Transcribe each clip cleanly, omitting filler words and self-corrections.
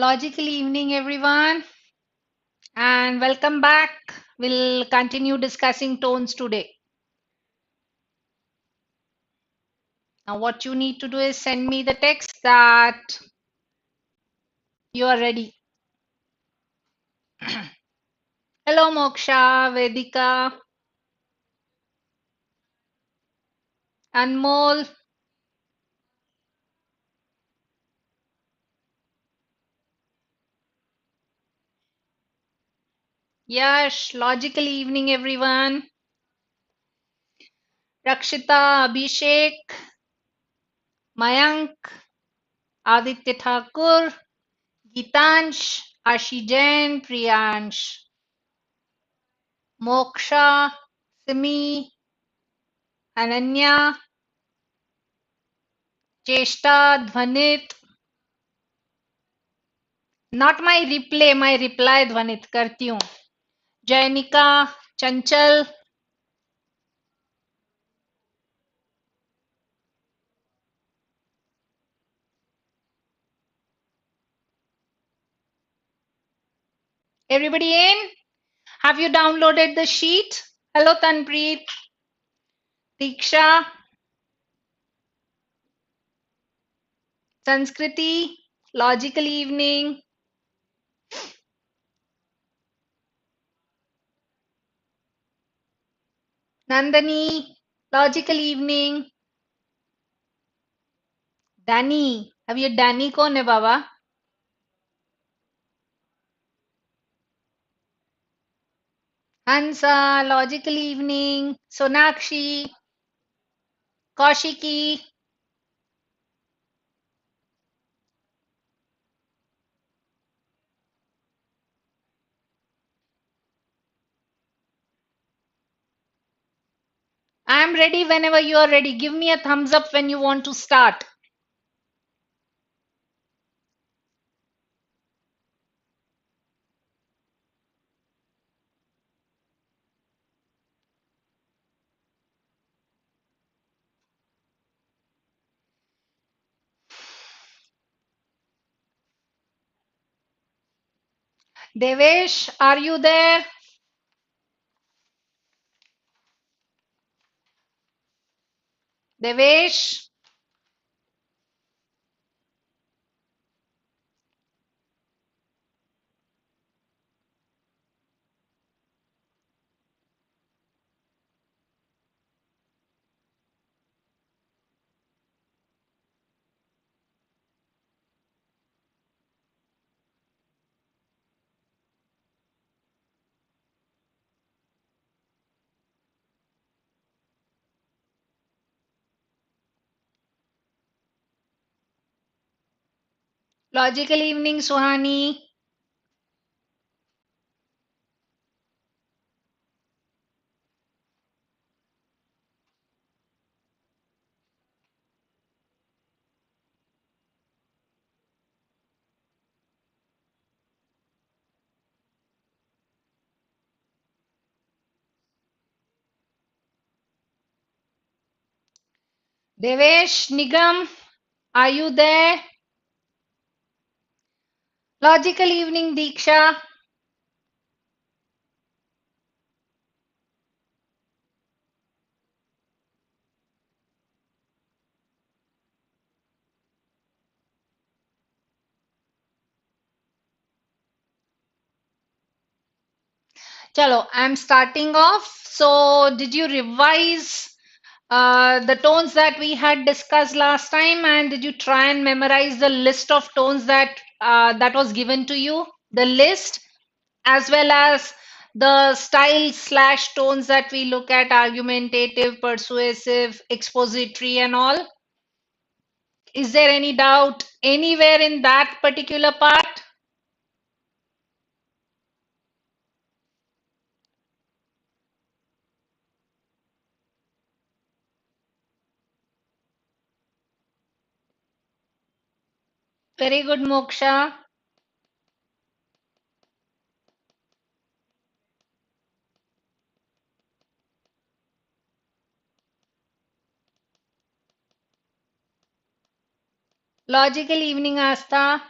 Logical evening, everyone, and welcome back. We'll continue discussing tones today. Now, what you need to do is send me the text that you are ready. Hello, Moksha, Vedika, Anmol. Yash, logical evening, everyone. Rakshita, Abhishek, Mayank, Aditya Thakur, Gitansh, Ashi Jain, Priyansh, Moksha, Simi, Ananya, Cheshta ध्वनित not my replay my reply ध्वनित करती हूँ जैनिका चंचल everybody in have you downloaded the sheet hello Tanpreet Diksha Sanskriti logical evening Nandani logical evening Danny अब ये Danny कौन है बाबा हंसा logical evening Sonakshi Kaushiki I am ready whenever you are ready give me a thumbs up when you want to start Devesh, are you there? Devesh, logical evening, Suhani. Devesh, Nigam, are you there? Logical evening, Diksha. Chalo, I'm starting off. So, did you revise the tones that we had discussed last time, and did you try and memorize the list of tones that was given to you? The list, as well as the style slash tones that we look at: argumentative, persuasive, expository, and all. Is there any doubt anywhere in that particular part? Very good, Moksha. Logical evening, Asta.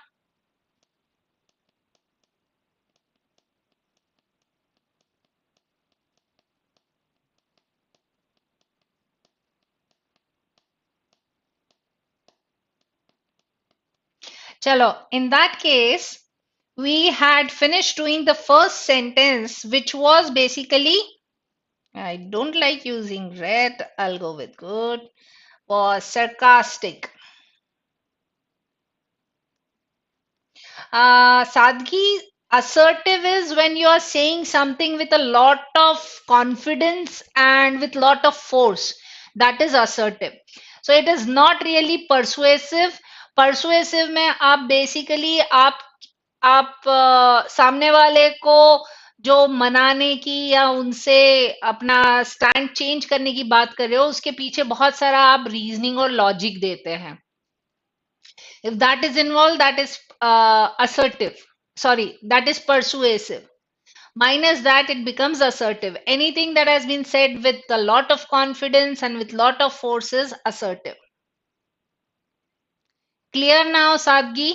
Chalo, in that case, we had finished doing the first sentence, which was basically, I don't like using red, I'll go with good, was sarcastic. Sadhgi, assertive is when you are saying something with a lot of confidence and with lot of force. That is assertive. So it is not really persuasive. Persuasive में आप basically आप सामने वाले को जो मनाने की या उनसे अपना स्टैंड चेंज करने की बात कर रहे हो उसके पीछे बहुत सारा आप रीजनिंग और लॉजिक देते हैं. If that is involved, that is assertive. Sorry, that is persuasive. Minus that, it becomes assertive. Anything that has been said with a lot of confidence and with lot of force is assertive. Clear now, Sadgi?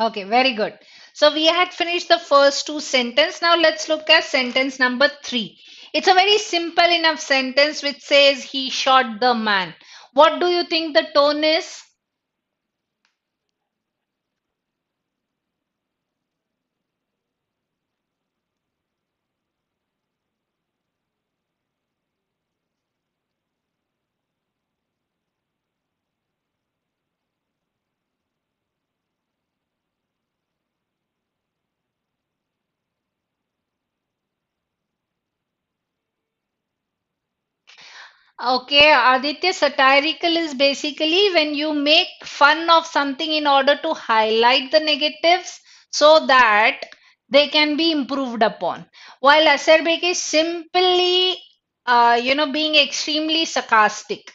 Okay, very good. So we had finished the first two sentences. Now let's look at sentence number 3. It's a very simple enough sentence which says he shot the man. What do you think the tone is? Okay, Aditya, satirical is basically when you make fun of something in order to highlight the negatives so that they can be improved upon. While acerbic is simply, being extremely sarcastic.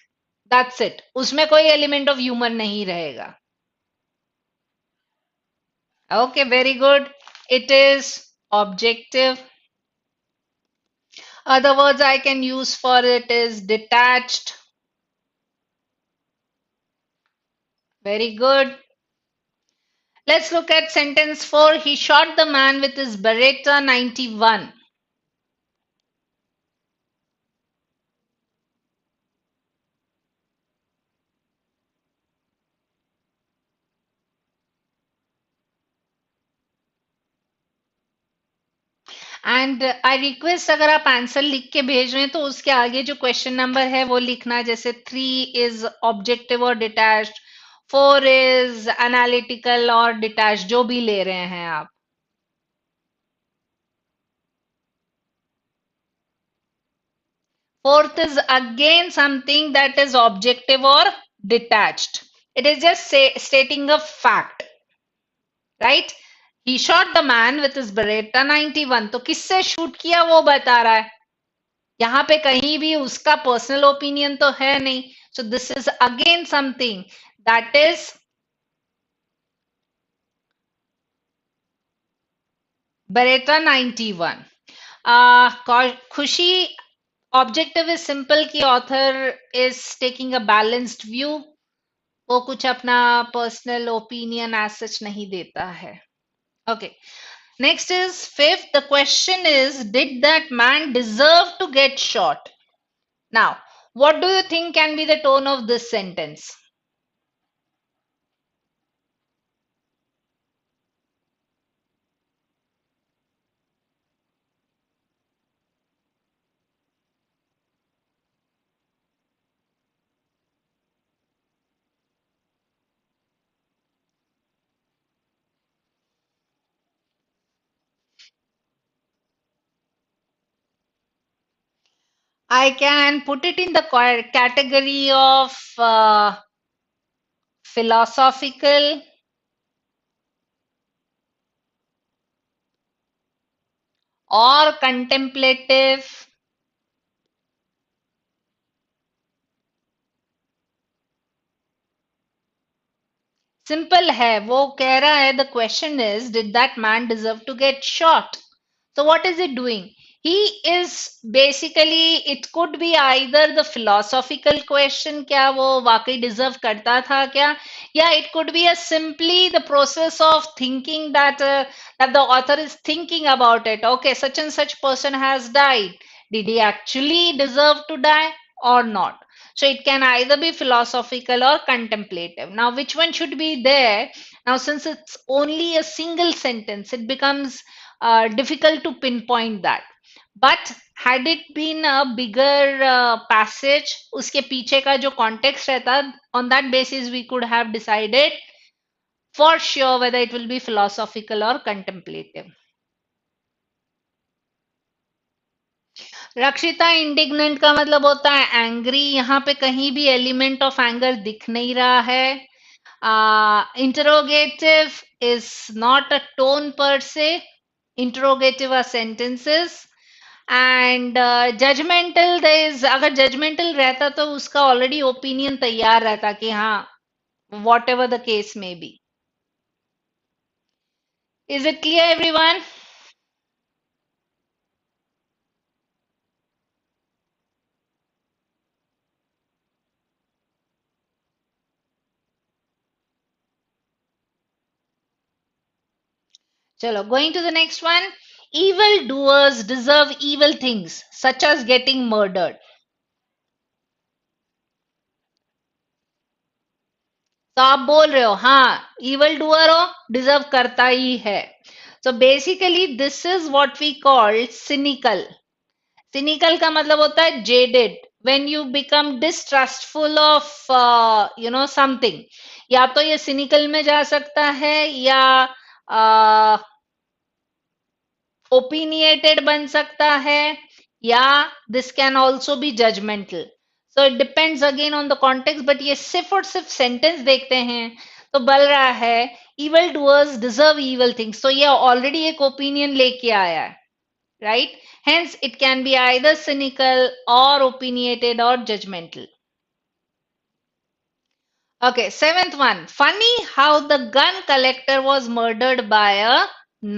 That's it. उसमें कोई element of humor नहीं रहेगा. Okay, very good. It is objective. Other words I can use for it is detached. Very good. Let's look at sentence 4. He shot the man with his Beretta 91. And I request अगर आप answer लिख के भेज रहे हैं तो उसके आगे जो क्वेश्चन नंबर है वो लिखना जैसे 3 इज ऑब्जेक्टिव और डिटैच्ड 4 इज एनालिटिकल और डिटैच्ड जो भी ले रहे हैं आप. Fourth is again something that is objective or detached. It is just stating a fact, right? He shot the man with his Beretta 91. तो किससे शूट किया वो बता रहा है. यहाँ पे कहीं भी उसका पर्सनल ओपिनियन तो है नहीं. So this is again something that is Beretta 91. खुशी ऑब्जेक्टिव इज सिंपल की author is taking a balanced view. वो कुछ अपना पर्सनल ओपिनियन एज सच नहीं देता है. Okay, next is fifth. The question is did that man deserve to get shot. Now, what do you think can be the tone of this sentence? I can put it in the category of philosophical or contemplative simple है, वो कह रहा है the question is did that man deserve to get shot. So what is it doing? He is basically, it could be either the philosophical question, क्या वो वाकई deserve करता था क्या, या it could be a simply the process of thinking that the author is thinking about it. Okay, such and such person has died. Did he actually deserve to die or not? So it can either be philosophical or contemplative. Now, which one should be there? Now, since it's only a single sentence, it becomes difficult to pinpoint that. But had it been a bigger passage, उसके पीछे का जो context रहता, on that basis we could have decided for sure whether it will be philosophical or contemplative. रक्षिता, indignant का मतलब होता है एंग्री. यहाँ पे कहीं भी एलिमेंट ऑफ एंगर दिख नहीं रहा है. Interrogative is not a tone per se. Interrogative are sentences. And judgmental is, अगर जजमेंटल रहता तो उसका ऑलरेडी ओपिनियन तैयार रहता कि हाँ, whatever the case may be. Is it clear everyone? Chalo, going to the next one. Evil doers deserve evil things, such as getting murdered. तो आप बोल रहे हो हाँ, इवल डूअर हो, डिजर्व करता ही है. So basically this is what we call cynical. Cynical का मतलब होता है jaded. When you become distrustful of something, या तो ये सिनिकल में जा सकता है, या ओपिनिएटेड बन सकता है, या this can also be judgmental. So it depends again on the context. But ये सिर्फ और सिर्फ सेंटेंस देखते हैं तो बल रहा है evil doers deserve evil things. तो ये ऑलरेडी एक ओपिनियन लेके आया है, right? Hence it can be either cynical और ओपिनिएटेड और judgmental. Okay, seventh one. Funny how the gun collector was murdered by a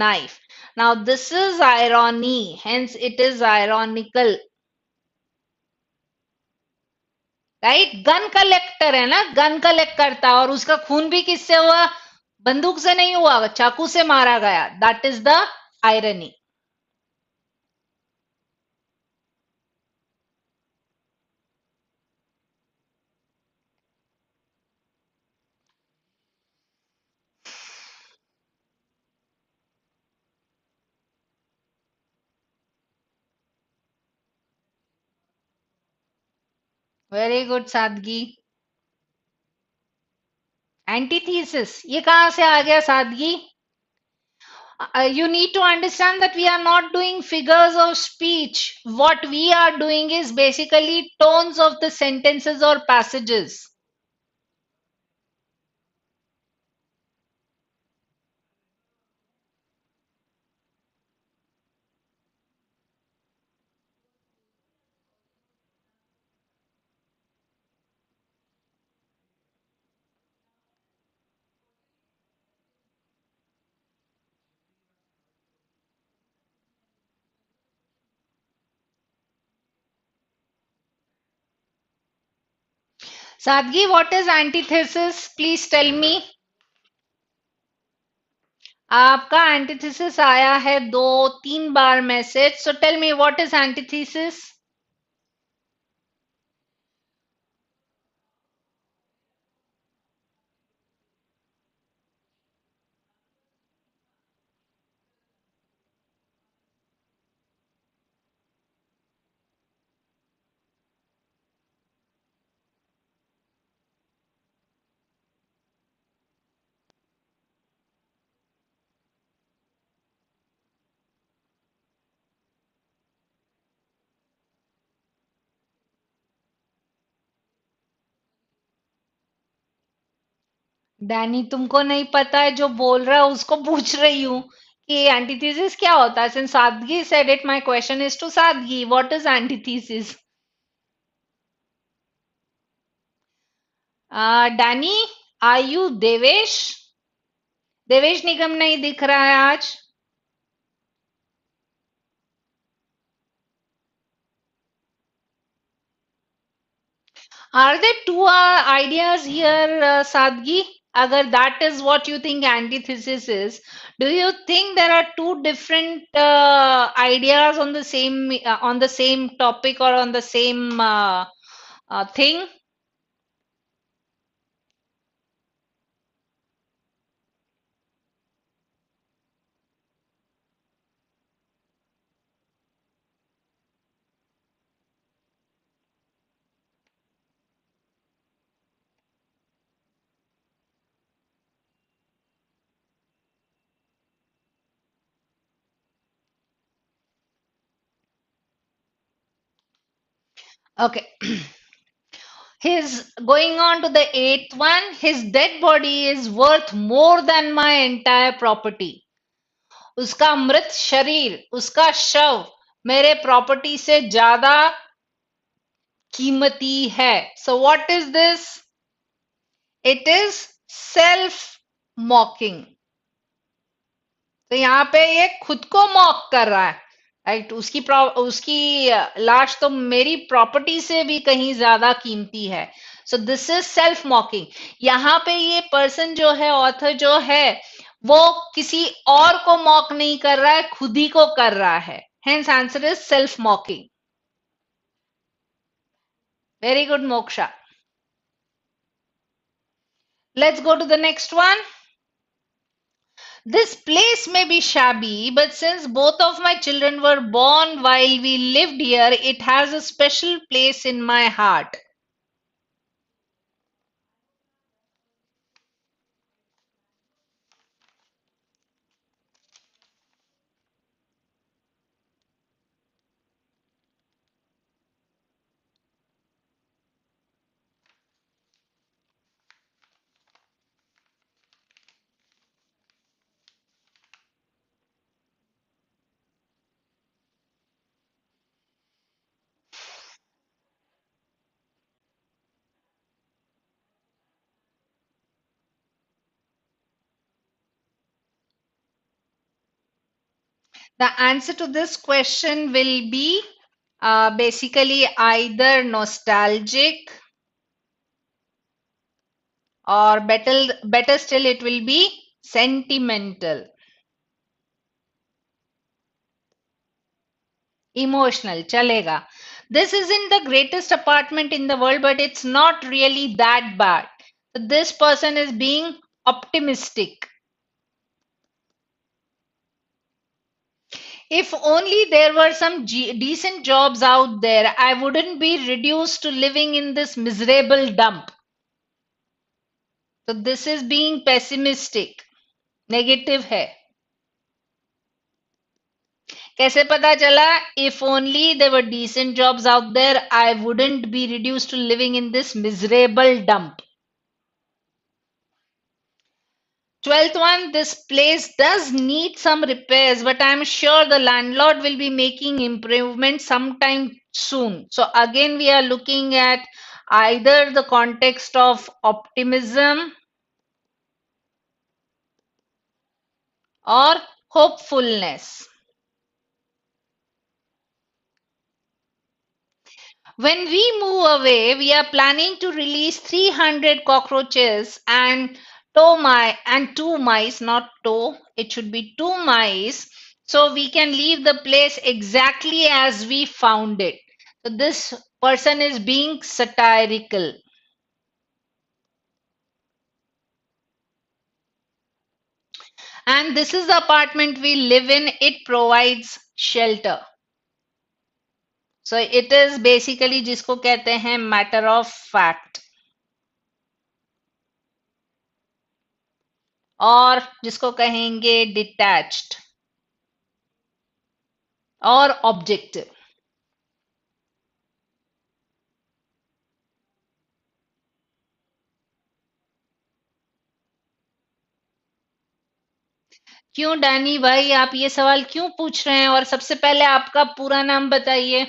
knife. Now, this is irony, hence, it is ironical. Right? Gun collector है ना, gun collect करता, और उसका खून भी किससे हुआ? बंदूक से नहीं हुआ, चाकू से मारा गया. That is the irony. Very good सादगी. एंटीथीसिस ये कहां से आ गया सादगी? You need to understand that we are not doing figures of speech. What we are doing is basically tones of the sentences or passages. Sadgi, what is antithesis? Please tell me. आपका antithesis आया है 2-3 बार message. So tell me what is antithesis? Danny, तुमको नहीं पता है, जो बोल रहा है उसको पूछ रही हूँ कि एंटीथेसिस क्या होता है. सिंस सादगी said it, my question is to सादगी. What is antithesis? डैनी, आयु देवेश? देवेश निगम नहीं दिख रहा है आज. Are there two ideas here, Sadgi? Agar that is what you think antithesis is, do you think there are two different ideas on the same topic or on the same thing? Okay. His going on to the eighth one, his dead body is worth more than my entire property. उसका मृत शरीर, उसका शव मेरे property से ज्यादा कीमती है. So what is this? It is self mocking. तो यहाँ पे ये खुद को मॉक कर रहा है, राइट. उसकी लाश तो मेरी प्रॉपर्टी से भी कहीं ज्यादा कीमती है. So this is self मॉकिंग. यहाँ पे ये पर्सन जो है, ऑथर जो है, वो किसी और को मॉक नहीं कर रहा है, खुद ही को कर रहा है. Hence answer is self mocking. Very good Moksha. Let's go to the next one. This place may be shabby, but since both of my children were born while we lived here, it has a special place in my heart. The answer to this question will be basically either nostalgic, or better still, it will be sentimental. Emotional, chalega. This isn't the greatest apartment in the world, but it's not really that bad. So this person is being optimistic. If only there were some decent jobs out there, I wouldn't be reduced to living in this miserable dump. So this is being pessimistic. Negative है. कैसे पता चला? If only there were decent jobs out there, I wouldn't be reduced to living in this miserable dump. 12th one, this place does need some repairs, but I'm sure the landlord will be making improvements sometime soon. So again, we are looking at either the context of optimism or hopefulness. When we move away, we are planning to release 300 cockroaches and two mice, not toe, it should be two mice, so we can leave the place exactly as we found it. So this person is being satirical. And this is the apartment we live in. It provides shelter. So it is basically जिसको कहते हैं matter of fact. और जिसको कहेंगे detached और objective. क्यों Danny भाई, आप ये सवाल क्यों पूछ रहे हैं? और सबसे पहले आपका पूरा नाम बताइए.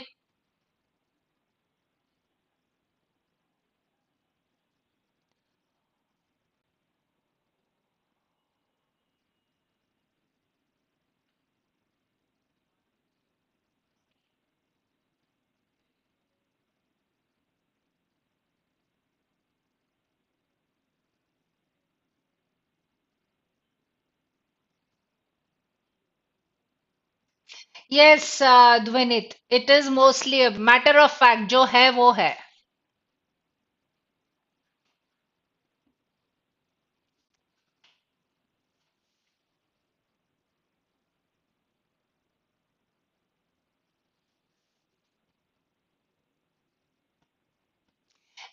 Yes, Dvinit, it is mostly a matter of fact. जो है वो है.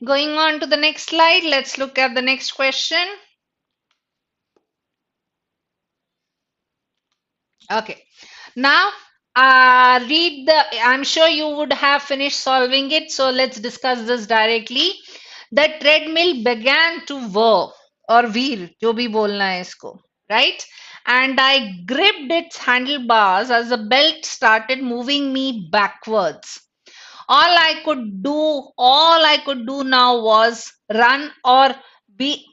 Going on to the next slide, let's look at the next question. Okay. Now, read the. I'm sure you would have finished solving it. So let's discuss this directly. The treadmill began to whir or veer, जो भी बोलना है इसको, right? And I gripped its handlebars as the belt started moving me backwards. All I could do now was run be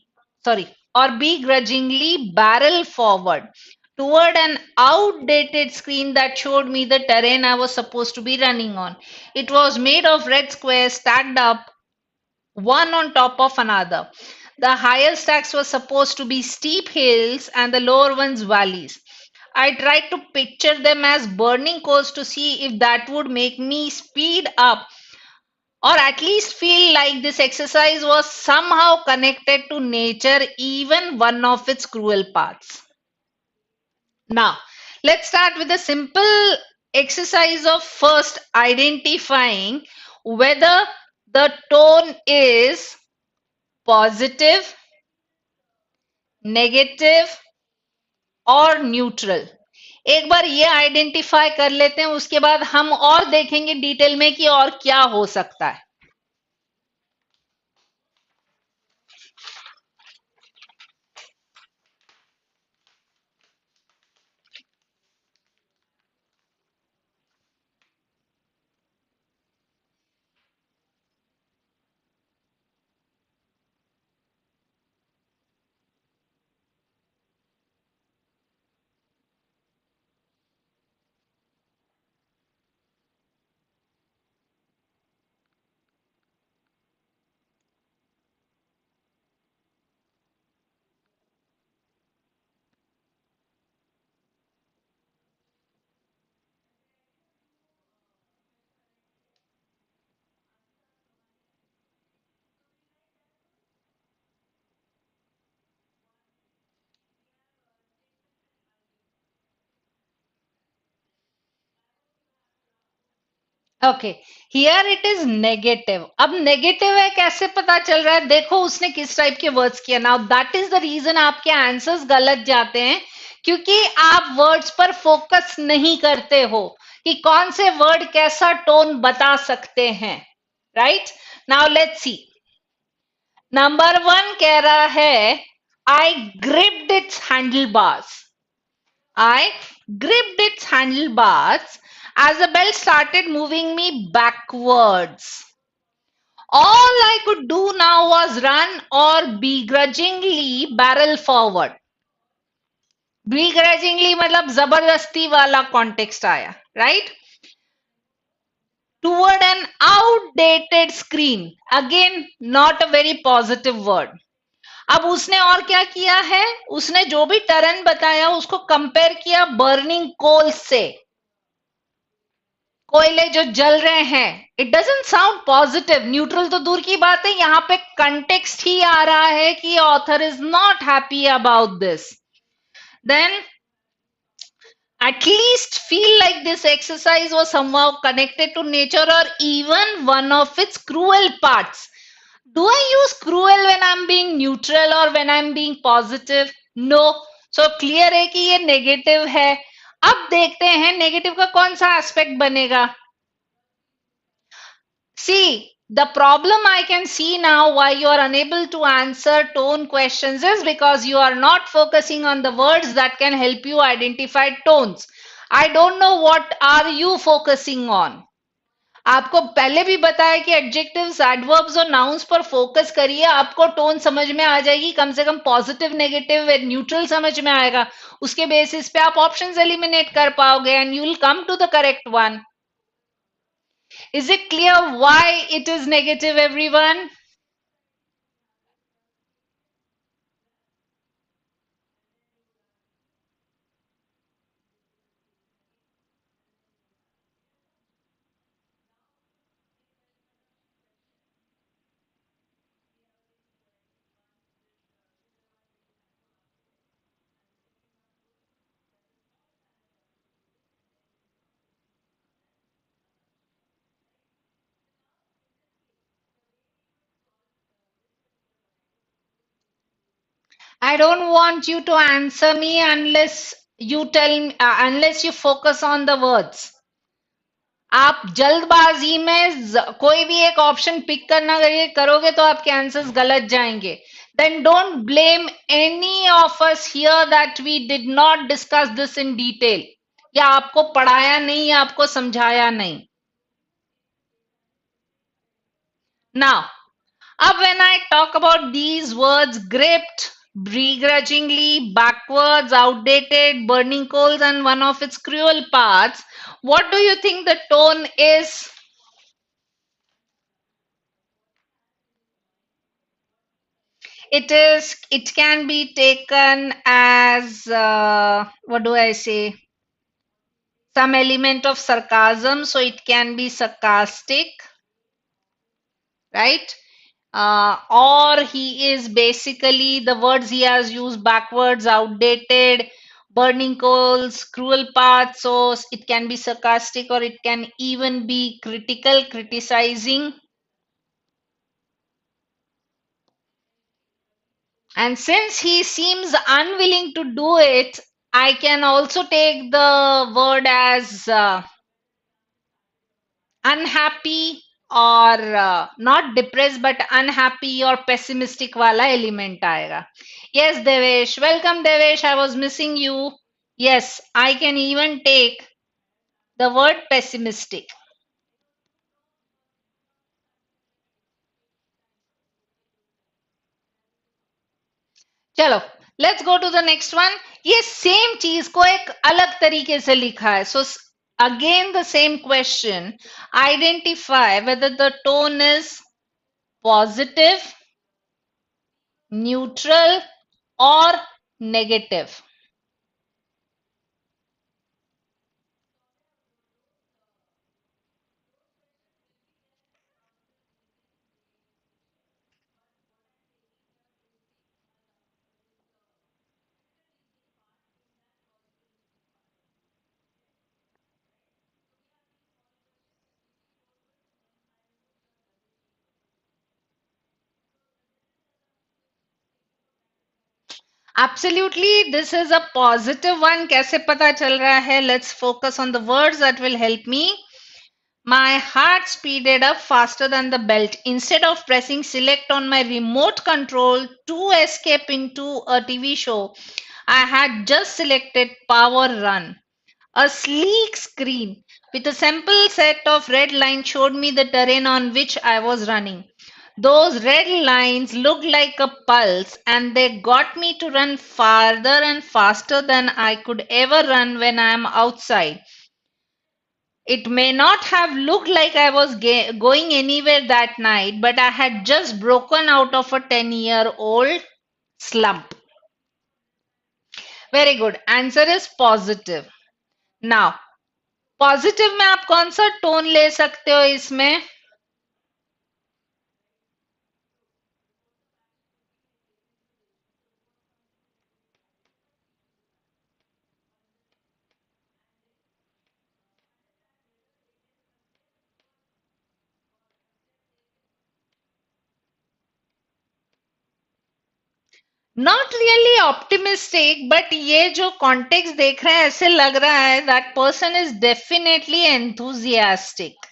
sorry or begrudgingly barrel forward toward an outdated screen that showed me the terrain I was supposed to be running on. It was made of red squares stacked up one on top of another. The higher stacks were supposed to be steep hills and the lower ones valleys. I tried to picture them as burning coals to see if that would make me speed up or at least feel like this exercise was somehow connected to nature, even one of its cruel parts. Now, let's start with a simple exercise of first identifying whether the tone is positive, negative और neutral. एक बार ये identify कर लेते हैं, उसके बाद हम और देखेंगे डिटेल में कि और क्या हो सकता है. Okay, here it is negative. अब नेगेटिव है कैसे पता चल रहा है? देखो उसने किस टाइप के वर्ड्स किया. Now that is the reason आपके आंसर्स गलत जाते हैं, क्योंकि आप वर्ड्स पर फोकस नहीं करते हो कि कौन से वर्ड कैसा टोन बता सकते हैं. Right, now let's see. Number one कह रहा है I gripped its handle bars. I gripped its handlebars as the belt started moving me backwards. All I could do now was run or begrudgingly barrel forward. Begrudgingly मतलब जबरदस्ती वाला context आया, right? Toward an outdated screen. Again, not a very positive word. अब उसने और क्या किया है? उसने जो भी टर्न बताया उसको कंपेयर किया बर्निंग कोल से. कोयले जो जल रहे हैं. It doesn't sound positive. Neutral तो दूर की बात है, यहां पे कंटेक्स्ट ही आ रहा है कि author is not happy about this. Then at least feel like this exercise was somehow connected to nature or even one of its cruel parts. Do I use cruel when I'm being neutral or when I'm being positive? No. So clear है कि ये negative है. अब देखते हैं negative का कौन सा एस्पेक्ट बनेगा. See, the problem I can see now why you are unable to answer tone questions is because you are not focusing on the words that can help you identify tones. I don't know what are you focusing on. आपको पहले भी बताया कि adjectives, adverbs और nouns पर focus करिए, आपको tone समझ में आ जाएगी. कम से कम पॉजिटिव, नेगेटिव, न्यूट्रल समझ में आएगा. उसके बेसिस पे आप ऑप्शंस एलिमिनेट कर पाओगे and you will come to the correct one. Is it clear why it is negative, everyone? I don't want you to answer me unless you tell me, unless you focus on the words. आप जल्दबाजी में कोई भी एक option pick करना करोगे तो आपके आंसर्स गलत जाएंगे. Then don't blame any of us here that we did not discuss this in detail. या आपको पढ़ाया नहीं या आपको समझाया नहीं. Now, up when I talk about these words gripped, begrudgingly, backwards, outdated, burning coals, and one of its cruel parts, what do you think the tone is? It can be taken as, what do I say? Some element of sarcasm, so it can be sarcastic, right? Or he is basically the words he has used backwards, outdated, burning coals, cruel paths. So it can be sarcastic or it can even be critical, criticizing. And since he seems unwilling to do it, I can also take the word as unhappy or not depressed but unhappy or pessimistic wala element aega. Yes, Devesh, welcome Devesh, I was missing you. Yes, I can even take the word pessimistic. चलो, let's go to the next one. ये same चीज को एक अलग तरीके से लिखा है. So again the same question, identify whether the tone is positive, neutral, or negative. Absolutely, this is a positive one. कैसे पता चल रहा है? Let's focus on the words that will help me. My heart speeded up faster than the belt. Instead of pressing select on my remote control to escape into a TV show, I had just selected power run. A sleek screen with a simple set of red lines showed me the terrain on which I was running. Those red lines looked like a pulse and they got me to run farther and faster than I could ever run when I am outside. It may not have looked like I was going anywhere that night, but I had just broken out of a 10-year-old slump. Very good. Answer is positive. Now, positive में आप कौन सा tone ले सकते हो इसमें? Not really optimistic but ये जो कॉन्टेक्स्ट देख रहे हैं ऐसे लग रहा है that person is definitely enthusiastic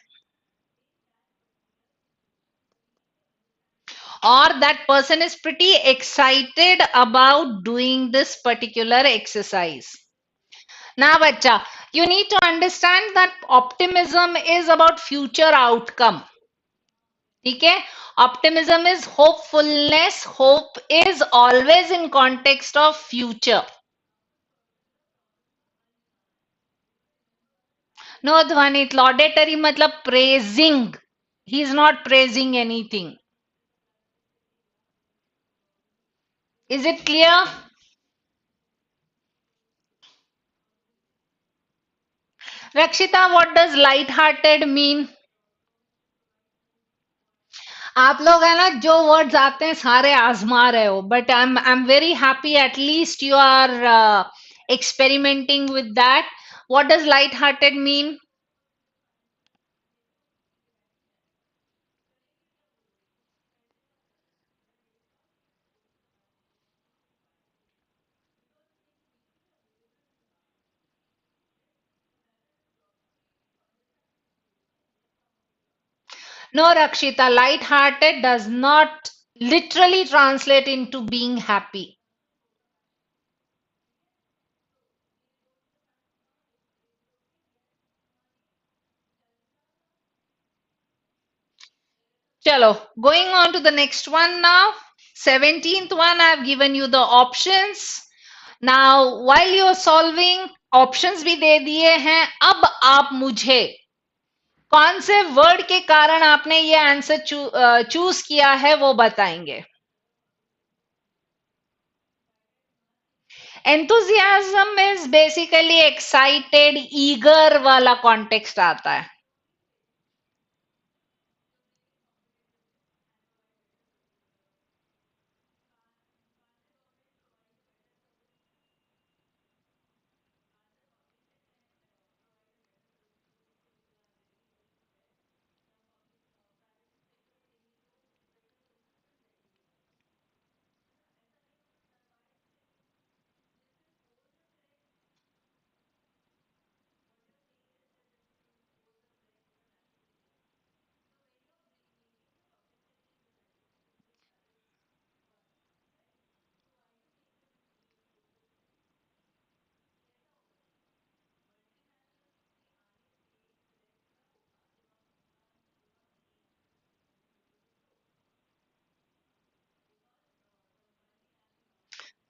or that person is pretty excited about doing this particular exercise. Now, bacha, you need to understand that optimism is about future outcome. ठीक है? Optimism is hopefulness. Hope is always in context of future. No, Dhvanit, laudatory matlab praising. He is not praising anything. Is it clear? Rakshita, what does light-hearted mean? आप लोग है ना जो words आते हैं सारे आजमा रहे हो but I am very happy at least you are experimenting with that. What does light-hearted mean? No, Rakshita, light-hearted does not literally translate into being happy. Chalo, going on to the next one now. 17th one, I've given you the options. Now, while you're solving, options भी दे दिए हैं. अब आप मुझे कौन से word के कारण आपने ये आंसर चूज किया है वो बताएंगे. Enthusiasm is basically excited, eager वाला कॉन्टेक्स्ट आता है.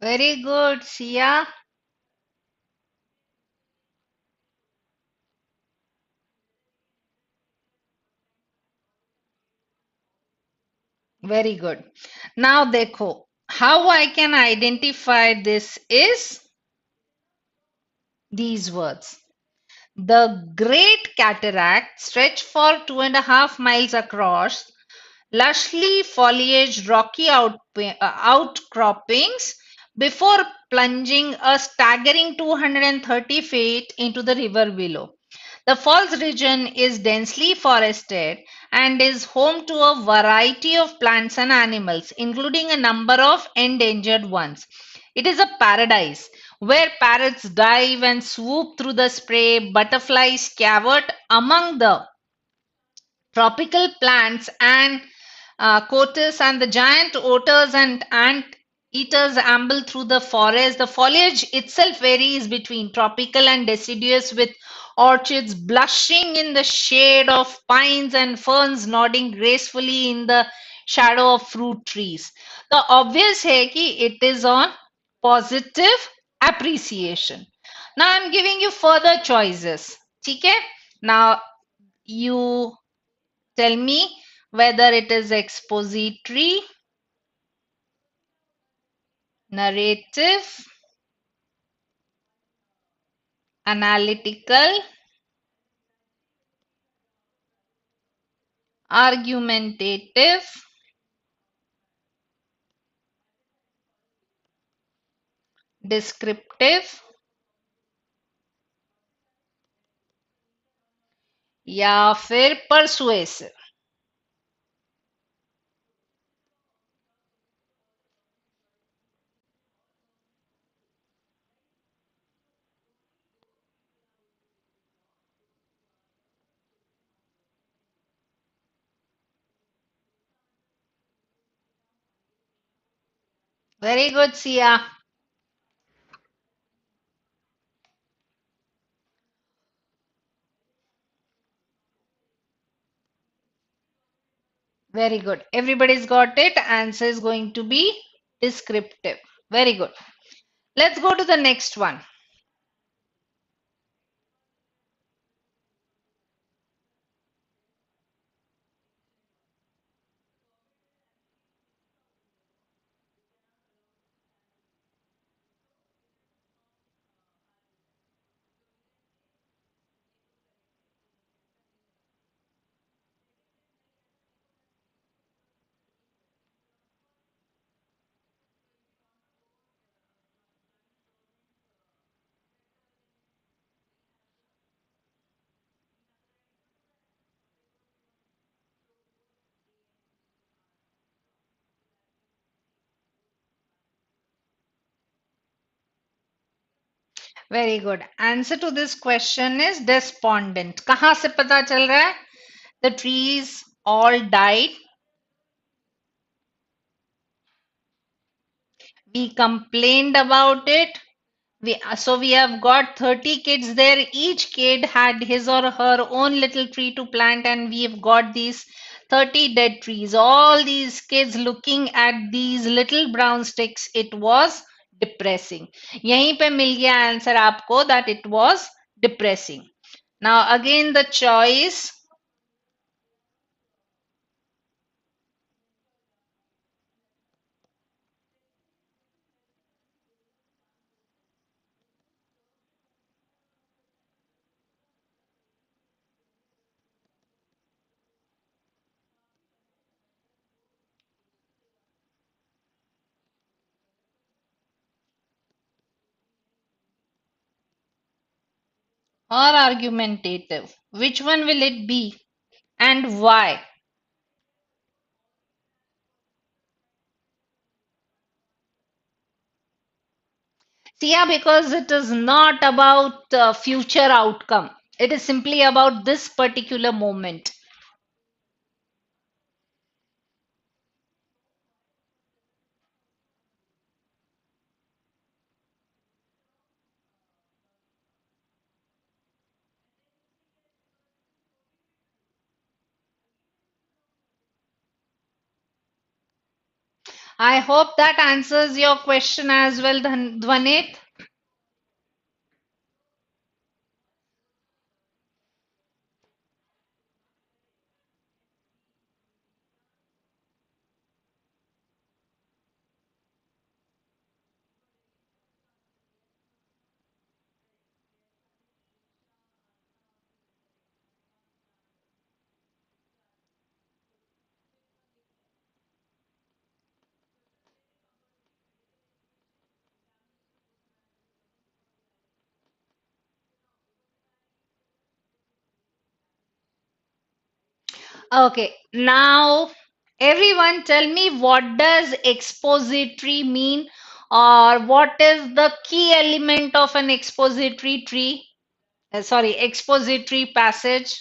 Very good, Sia. Very good. Now देखो, how I can identify this is these words. The Great Cataract stretched for 2.5 miles across, lushly foliaged rocky outcroppings before plunging a staggering 230 feet into the river below. The falls region is densely forested and is home to a variety of plants and animals, including a number of endangered ones. It is a paradise where parrots dive and swoop through the spray, butterflies cavort among the tropical plants and cotis, and the giant otters and ant eaters amble through the forest. The foliage itself varies between tropical and deciduous, with orchids blushing in the shade of pines and ferns nodding gracefully in the shadow of fruit trees. The obvious है कि it is on positive appreciation. Now I'm giving you further choices. ठीक है? Now you tell me whether it is expository, narrative, analytical, argumentative, descriptive, या फिर persuasive. Very good, Sia. Very good. Everybody's got it. Answer is going to be descriptive. Very good. Let's go to the next one. Very good. Answer to this question is despondent. कहाँ से पता चल रहा है? The trees all died. We complained about it. So we have got 30 kids there. Each kid had his or her own little tree to plant, and we have got these 30 dead trees. All these kids looking at these little brown sticks. It was depressing. यहीं पे मिल गया answer आपको that it was depressing. Now again the choice. Or argumentative. Which one will it be and why? See, yeah, because it is not about future outcome. It is simply about this particular moment. I hope that answers your question as well, Dvanit. Okay, now everyone tell me what does expository mean or what is the key element of an expository tree? Sorry, expository passage.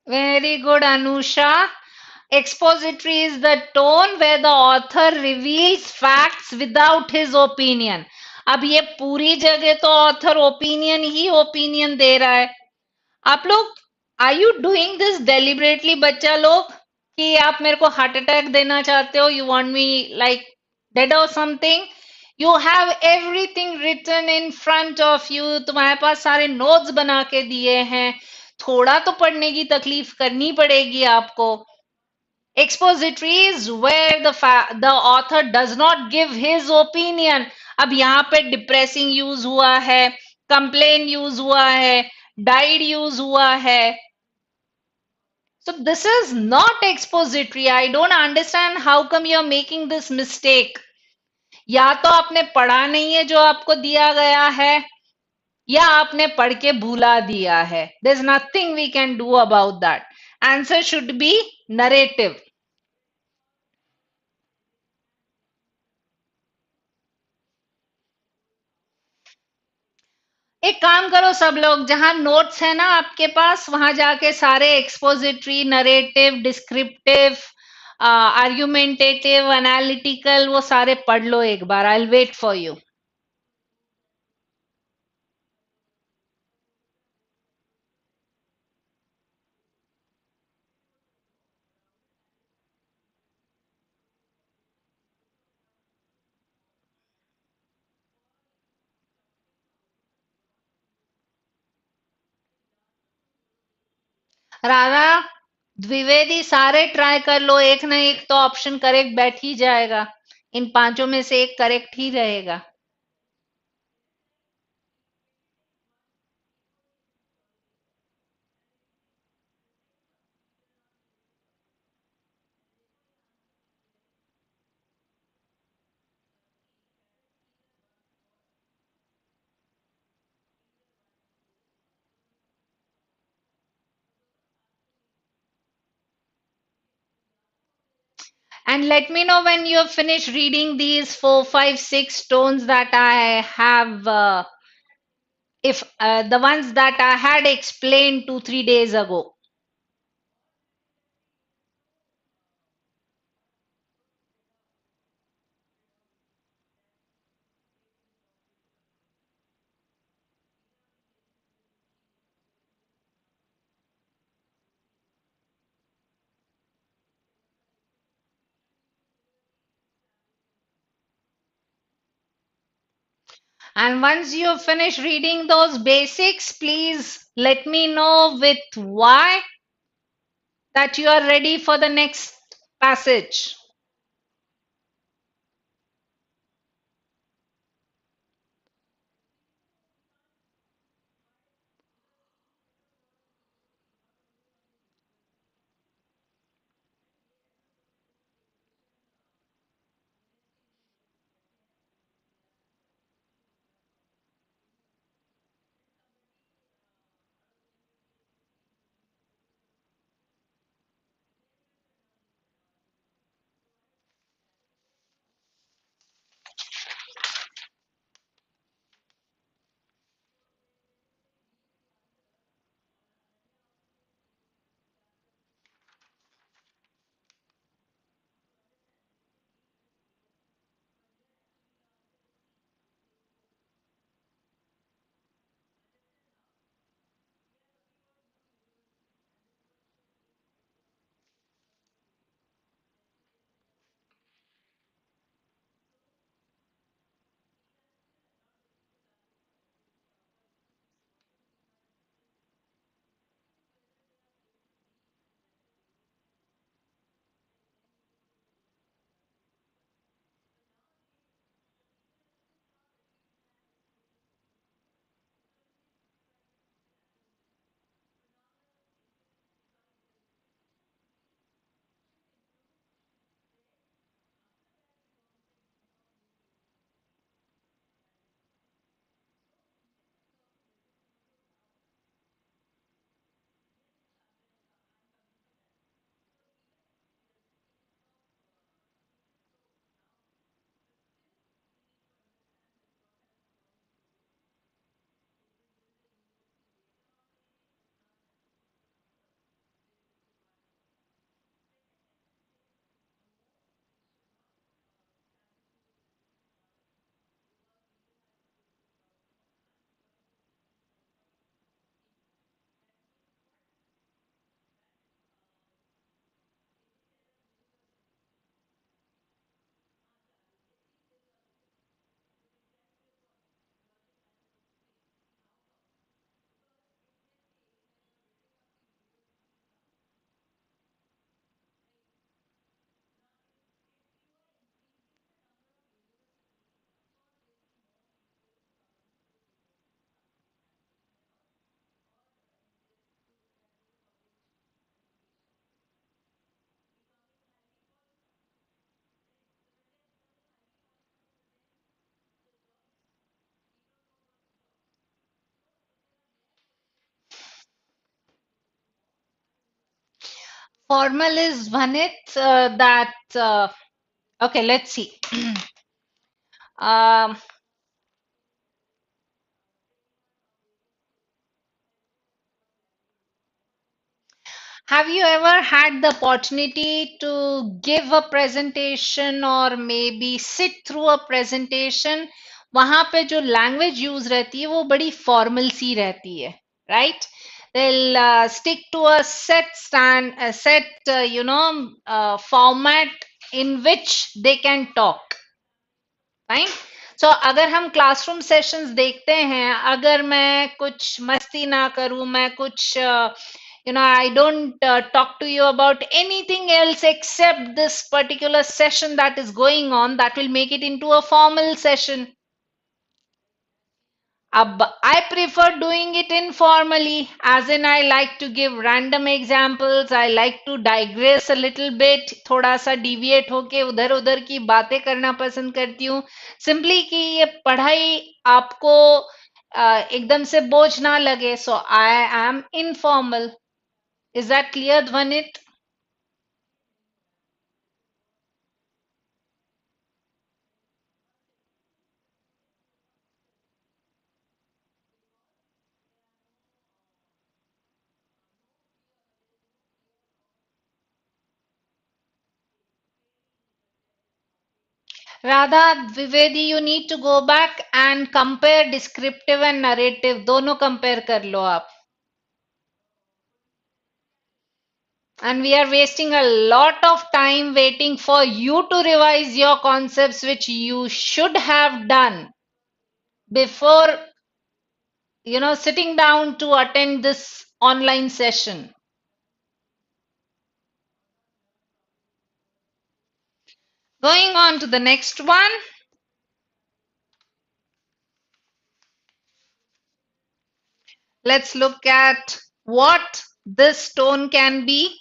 Very good, Anusha. Expository is the tone where the author reveals facts without his opinion. अब ये पूरी जगह तो author opinion ही opinion दे रहा है. आप लोग are you doing this deliberately बच्चा लोग कि आप मेरे को हार्ट अटैक देना चाहते हो you want me like dead और something you have everything written in front of you तुम्हारे पास सारे नोट्स बना के दिए हैं थोड़ा तो पढ़ने की तकलीफ करनी पड़ेगी आपको expository is where the author does not give his opinion अब यहाँ पे depressing यूज हुआ है complain यूज हुआ है died यूज हुआ है so this is not expository I don't understand how come you are making this mistake या तो आपने पढ़ा नहीं है जो आपको दिया गया है या आपने पढ़ के भूला दिया है there's nothing we can do about that answer should be narrative एक काम करो सब लोग जहां नोट्स है ना आपके पास वहां जाके सारे expository narrative descriptive argumentative analytical वो सारे पढ़ लो एक बार I will wait for you Radha Dwivedi सारे ट्राई कर लो, एक ना एक तो ऑप्शन करेक्ट बैठ ही जाएगा। इन पांचों में से एक करेक्ट ही रहेगा। And let me know when you have finished reading these four, five, six tones that I have, if the ones that I had explained 2, 3 days ago. And once you have finished reading those basics, please let me know with why that you are ready for the next passage. Formal is Vanit, that, okay, let's see. um, have you ever had the opportunity to give a presentation or maybe sit through a presentation? वहां पे जो language use रहती है वो बड़ी formal सी रहती है, right? They'll stick to a set format in which they can talk. Fine. So अगर हम क्लासरूम सेशंस देखते हैं, अगर मैं कुछ मस्ती ना करूं, मैं कुछ I don't talk to you about anything else except this particular session that is going on, that will make it into a formal session. I prefer doing it informally, as in I like to give random examples. I like to digress a little bit, थोड़ा सा deviate होके उधर उधर की बातें करना पसंद करती हूँ. Simply कि ये पढ़ाई आपको एकदम से बोझ ना लगे. So I am informal. Is that clear, Dvanit? Radha, Vivedi, you need to go back and compare descriptive and narrative. दोनों compare कर लो आप. And we are wasting a lot of time waiting for you to revise your concepts, which you should have done before, sitting down to attend this online session. Going on to the next one, let's look at what this tone can be.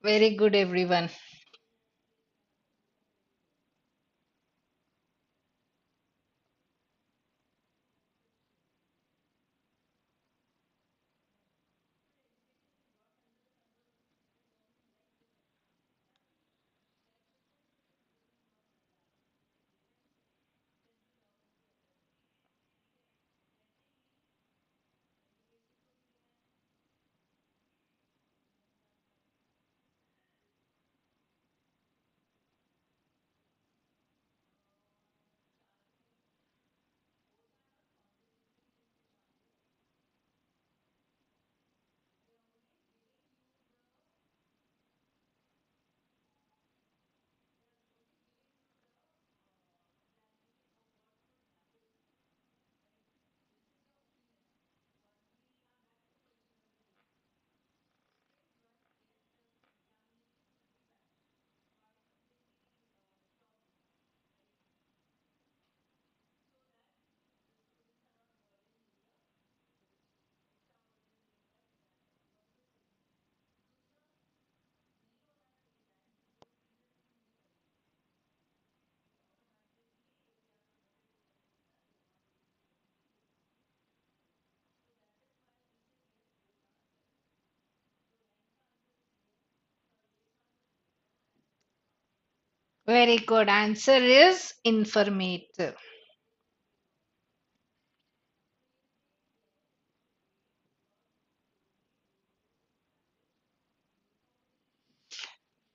Very good, everyone. Very good. Answer is informative.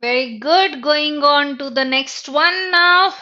Very good. Going on to the next one now.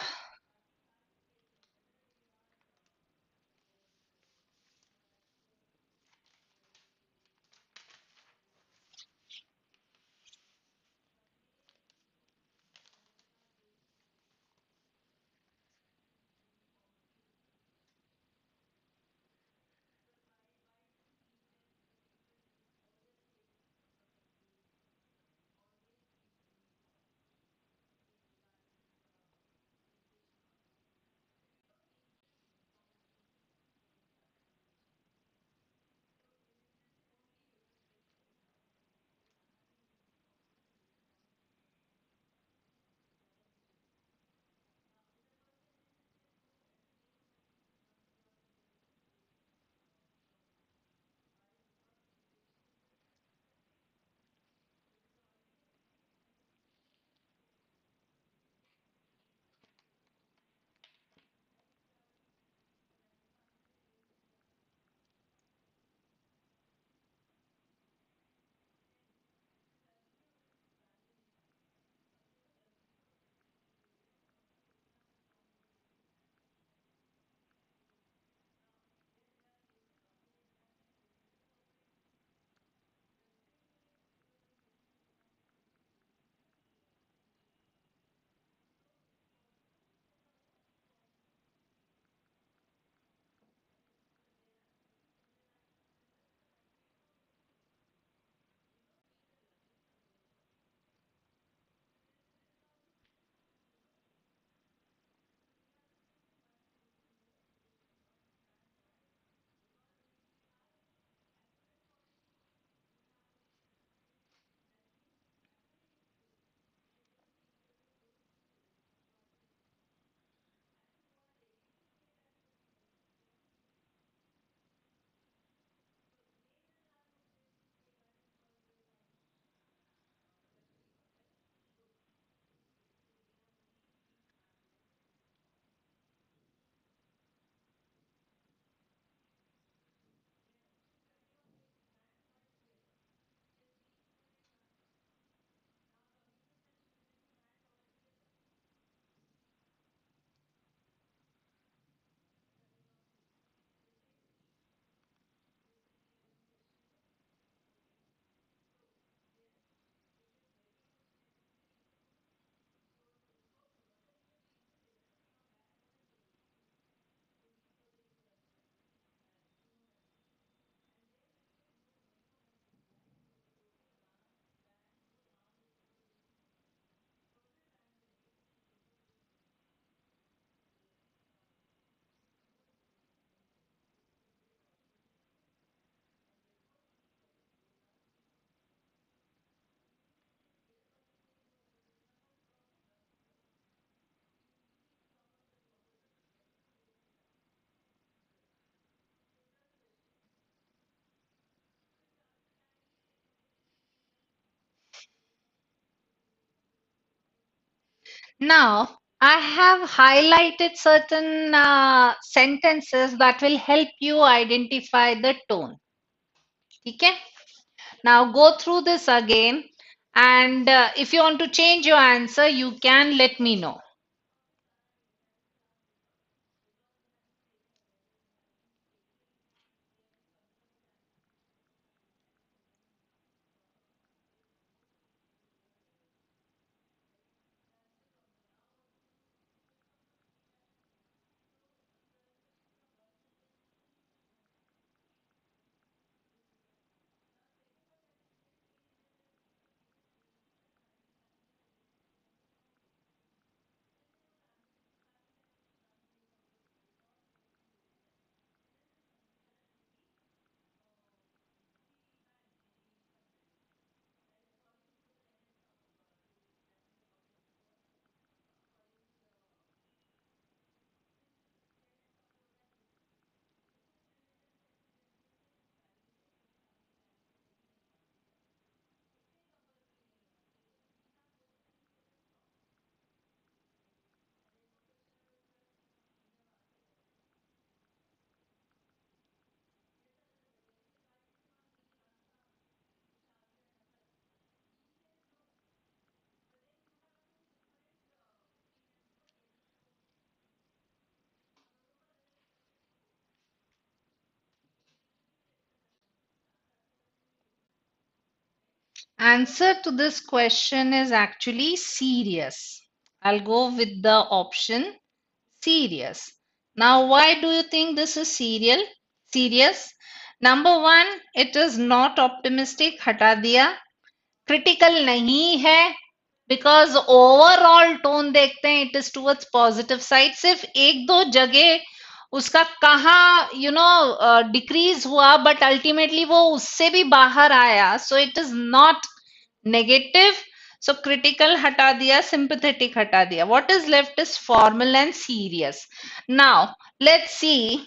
Now, I have highlighted certain sentences that will help you identify the tone. Okay? Now, go through this again, and if you want to change your answer, you can let me know. Answer to this question is actually serious. I'll go with the option serious. Now, why do you think this is serious? Number one, it is not optimistic, हटा दिया. Critical नहीं है, because overall tone देखते हैं it is towards positive side. सिर्फ एक दो जगह उसका कहाँ decrease हुआ, but ultimately वो उससे भी बाहर आया, so it is not negative. So critical हटा दिया, sympathetic हटा दिया. What is left is formal and serious. Now let's see.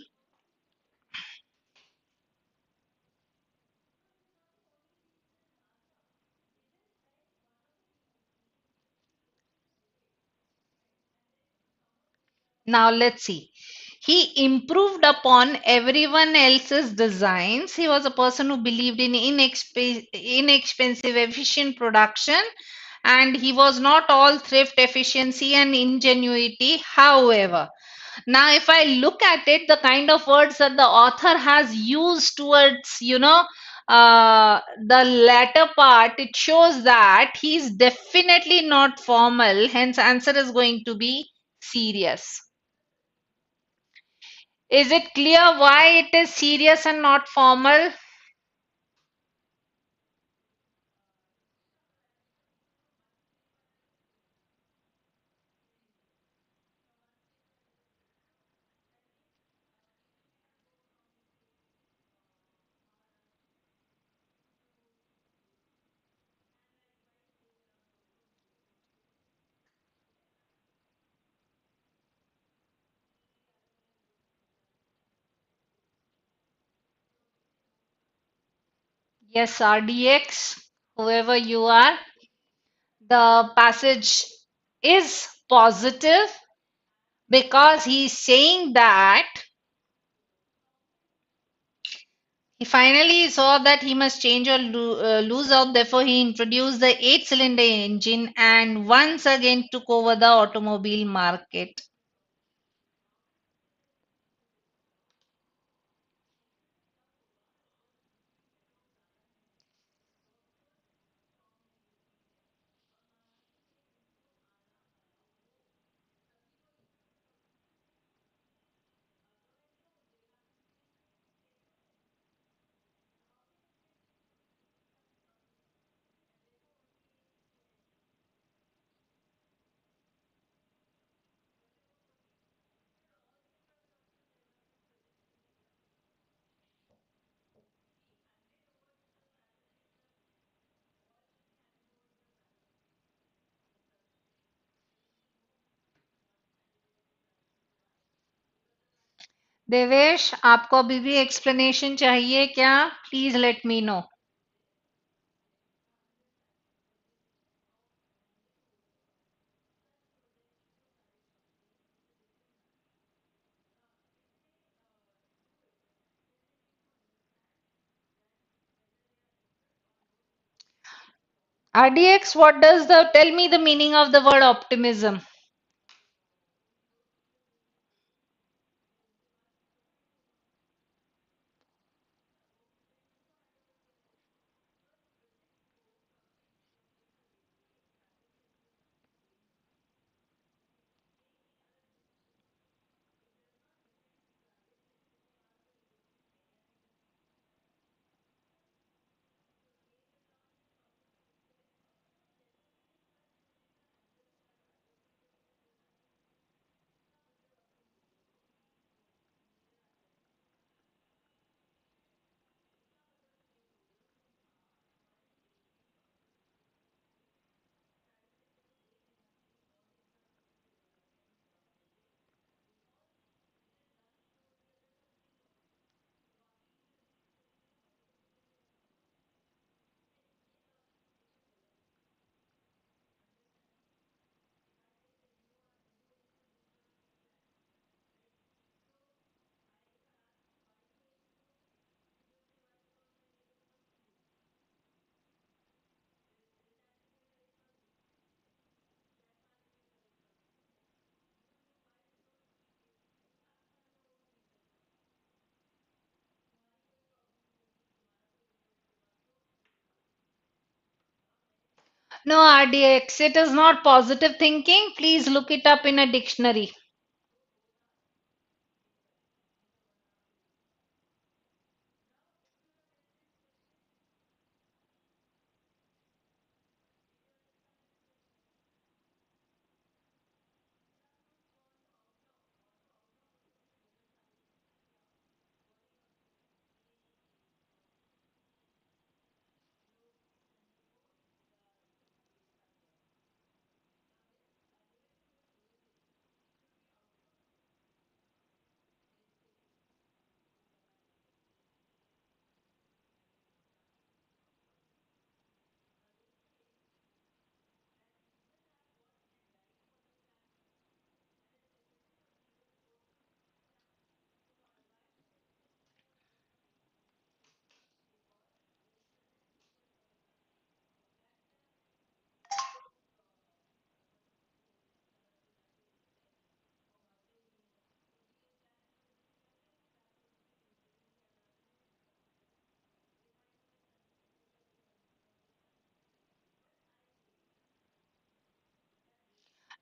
Now let's see. He improved upon everyone else's designs. He was a person who believed in inexpensive, efficient production, and he was not all thrift, efficiency, and ingenuity. However, now if I look at it, the kind of words that the author has used towards, the latter part, it shows that he's definitely not formal. Hence, answer is going to be serious. Is it clear why it is serious and not formal? Yes, RDX, whoever you are, the passage is positive because he's saying that he finally saw that he must change or lose out. Therefore, he introduced the eight-cylinder engine and once again took over the automobile market. Devesh, आपको अभी भी explanation चाहिए क्या? Please let me know. RDX, what does the tell me the meaning of the word optimism? No, RDX, it is not positive thinking. Please look it up in a dictionary.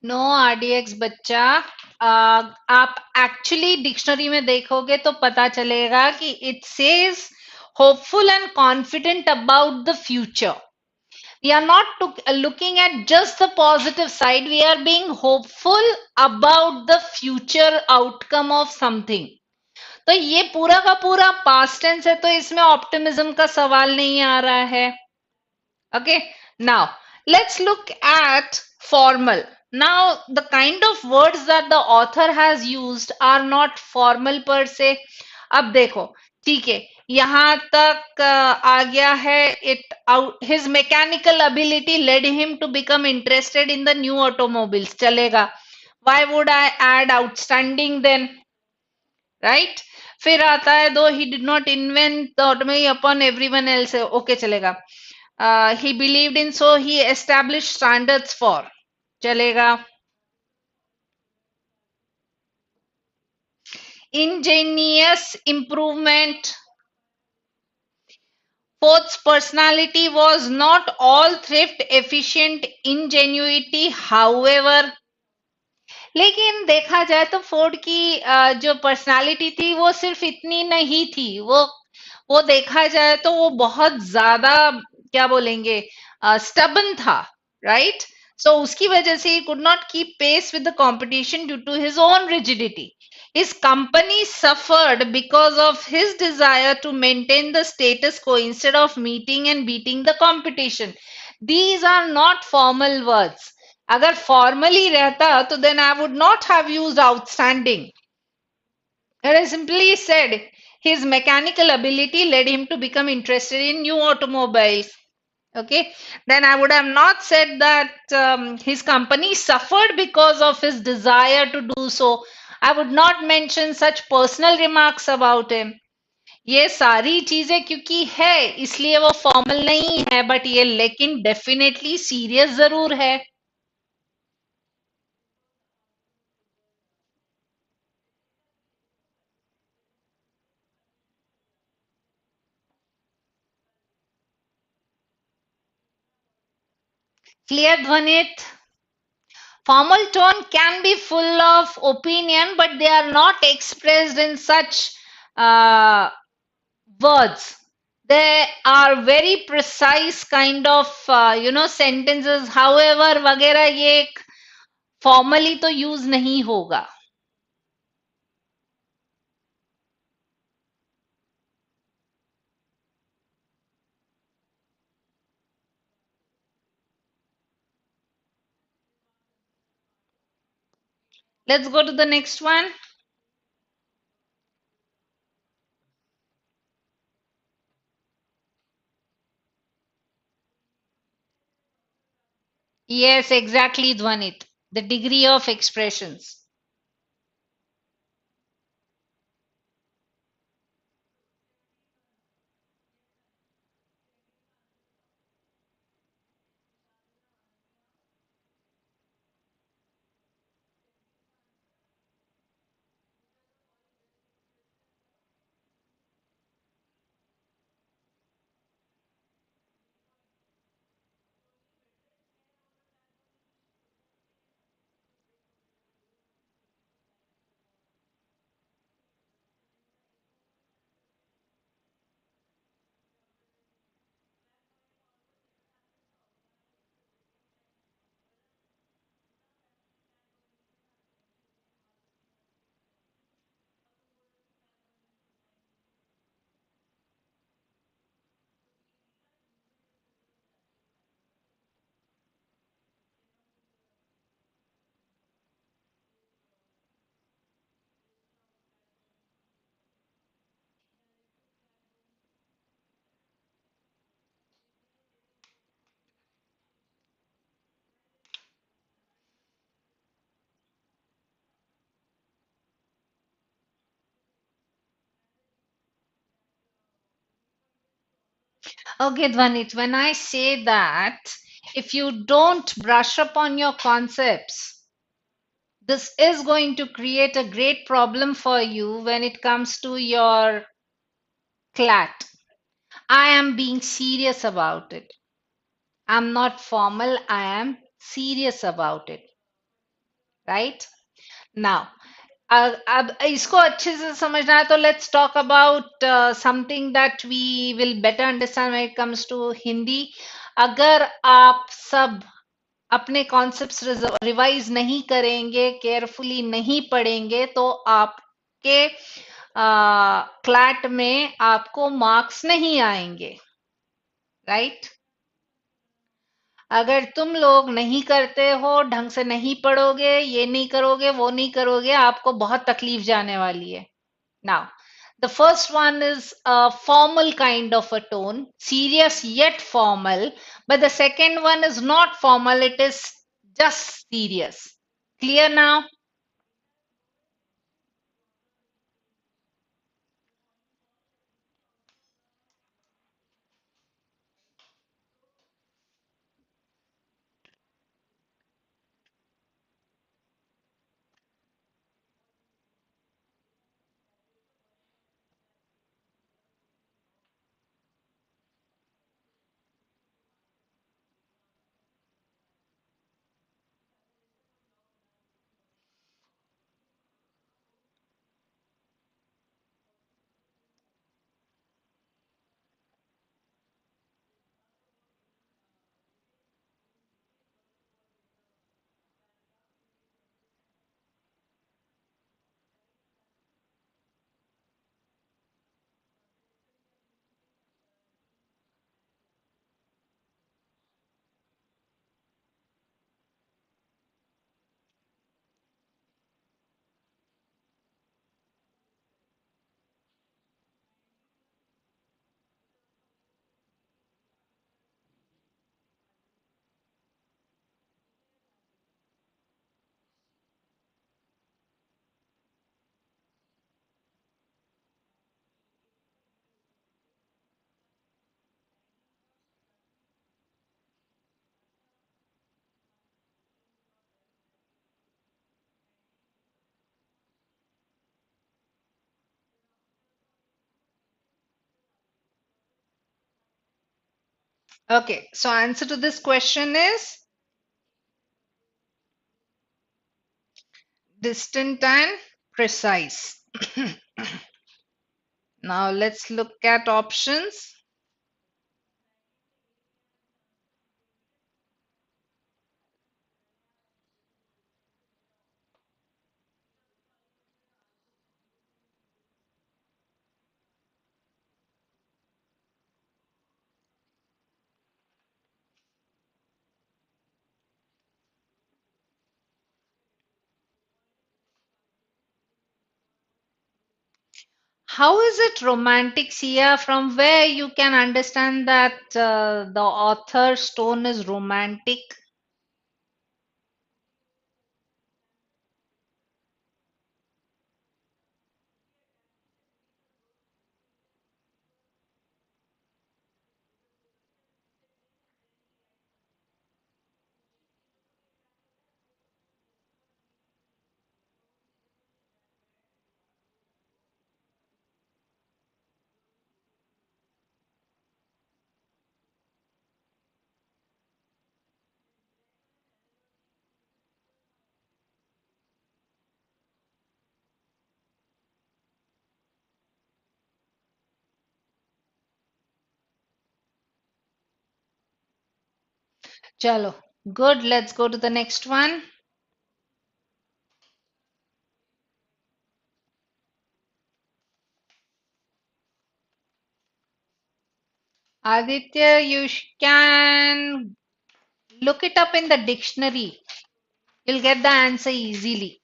No RDX बच्चा, आप actually dictionary में देखोगे तो पता चलेगा कि it says hopeful and confident about the future. We are not looking at just the positive side. We are being hopeful about the future outcome of something. तो ये पूरा का पूरा पास्ट टेंस है, तो इसमें ऑप्टिमिज्म का सवाल नहीं आ रहा है. Okay, now let's look at formal. Now, the kind of words that the author has used are not formal per se. अब देखो, ठीक है, यहां तक आ गया है. It out his mechanical ability led him to become interested in the new automobiles. चलेगा. Why would I add outstanding then? Right? फिर आता है, though he did not invent the automobile upon everyone else. Okay, चलेगा. He believed in, so he established standards for. चलेगा. Ingenious improvement. Ford's personality was not all thrift, efficient ingenuity, however. लेकिन देखा जाए तो Ford की जो personality थी वो सिर्फ इतनी नहीं थी. वो देखा जाए तो वो बहुत ज्यादा, क्या बोलेंगे, स्टबन था. राइट. सो उसकी वजह से ही could not keep pace with the competition due to his own rigidity. His company suffered because of his desire to maintain the status quo instead of meeting and beating the competition. These are not formal words. अगर formally रहता तो then I would not have used outstanding. I simply said his mechanical ability led him to become interested in new automobiles. Okay, then I would have not said that his company suffered because of his desire to do so. I would not mention such personal remarks about him. ये सारी चीजें क्योंकि है इसलिए वो formal नहीं है, but ये लेकिन डेफिनेटली सीरियस जरूर है. Clear ध्वनित? Formal tone can be full of opinion, but they are not expressed in such uh, words. They are very precise kind of sentences. However, वगैरह ये formally तो use नहीं होगा. Let's go to the next one. Yes, exactly, Dvanit. The degree of expressions. Okay, Dvanit, when I say that, if you don't brush up on your concepts, this is going to create a great problem for you when it comes to your CLAT. I am being serious about it. I'm not formal, I am serious about it. Right? Now, अब इसको अच्छे से समझना है तो let's talk about something that we will better understand when it comes to Hindi. अगर आप सब अपने कॉन्सेप्ट्स रिवाइज नहीं करेंगे, केयरफुली नहीं पढ़ेंगे, तो आपके क्लैट में आपको मार्क्स नहीं आएंगे. राइट? अगर तुम लोग नहीं करते हो, ढंग से नहीं पढ़ोगे, ये नहीं करोगे, वो नहीं करोगे, आपको बहुत तकलीफ जाने वाली है. Now the first one is a formal kind of a tone, serious yet formal, but the second one is not formal, it is just serious. Clear now? Okay, so answer to this question is distant and precise. Now let's look at options. How is it romantic, Sia? From where you can understand that the author's tone is romantic? Chalo, good. Let's go to the next one. Aditya, can look it up in the dictionary. You'll get the answer easily.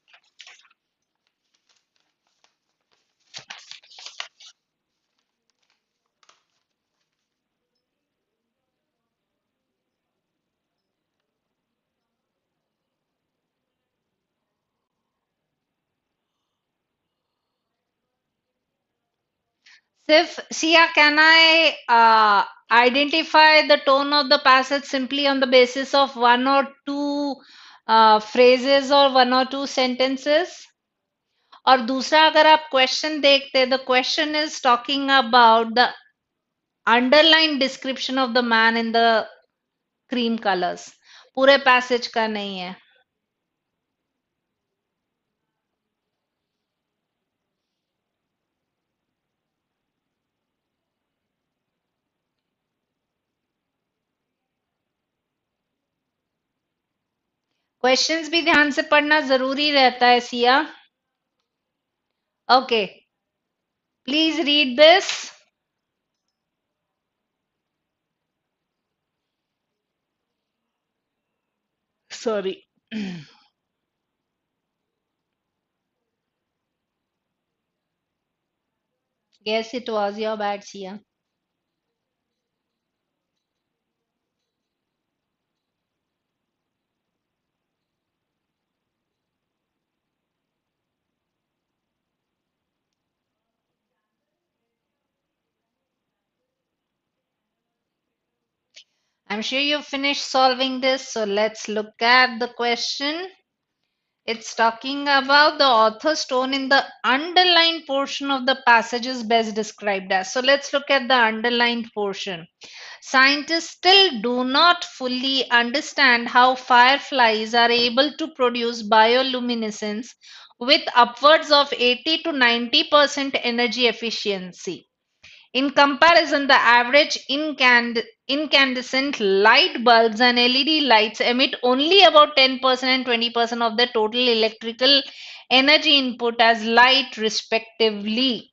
Sif, Sia, can I identify the tone of the passage simply on the basis of one or two phrases or one or two sentences? और दूसरा अगर आप question देखते the question is talking about the underlined description of the man in the cream colors. पूरे passage का नहीं है. Questions भी ध्यान से पढ़ना जरूरी रहता है Siya. Okay, please read this. Sorry. Yes, it was your bad, Sia. I'm sure you've finished solving this, so let's look at the question. It's talking about the author's tone in the underlined portion of the passage is best described as. So let's look at the underlined portion. Scientists still do not fully understand how fireflies are able to produce bioluminescence with upwards of 80 to 90% energy efficiency. In comparison, the average incandescent light bulbs and LED lights emit only about 10% and 20% of the total electrical energy input as light, respectively.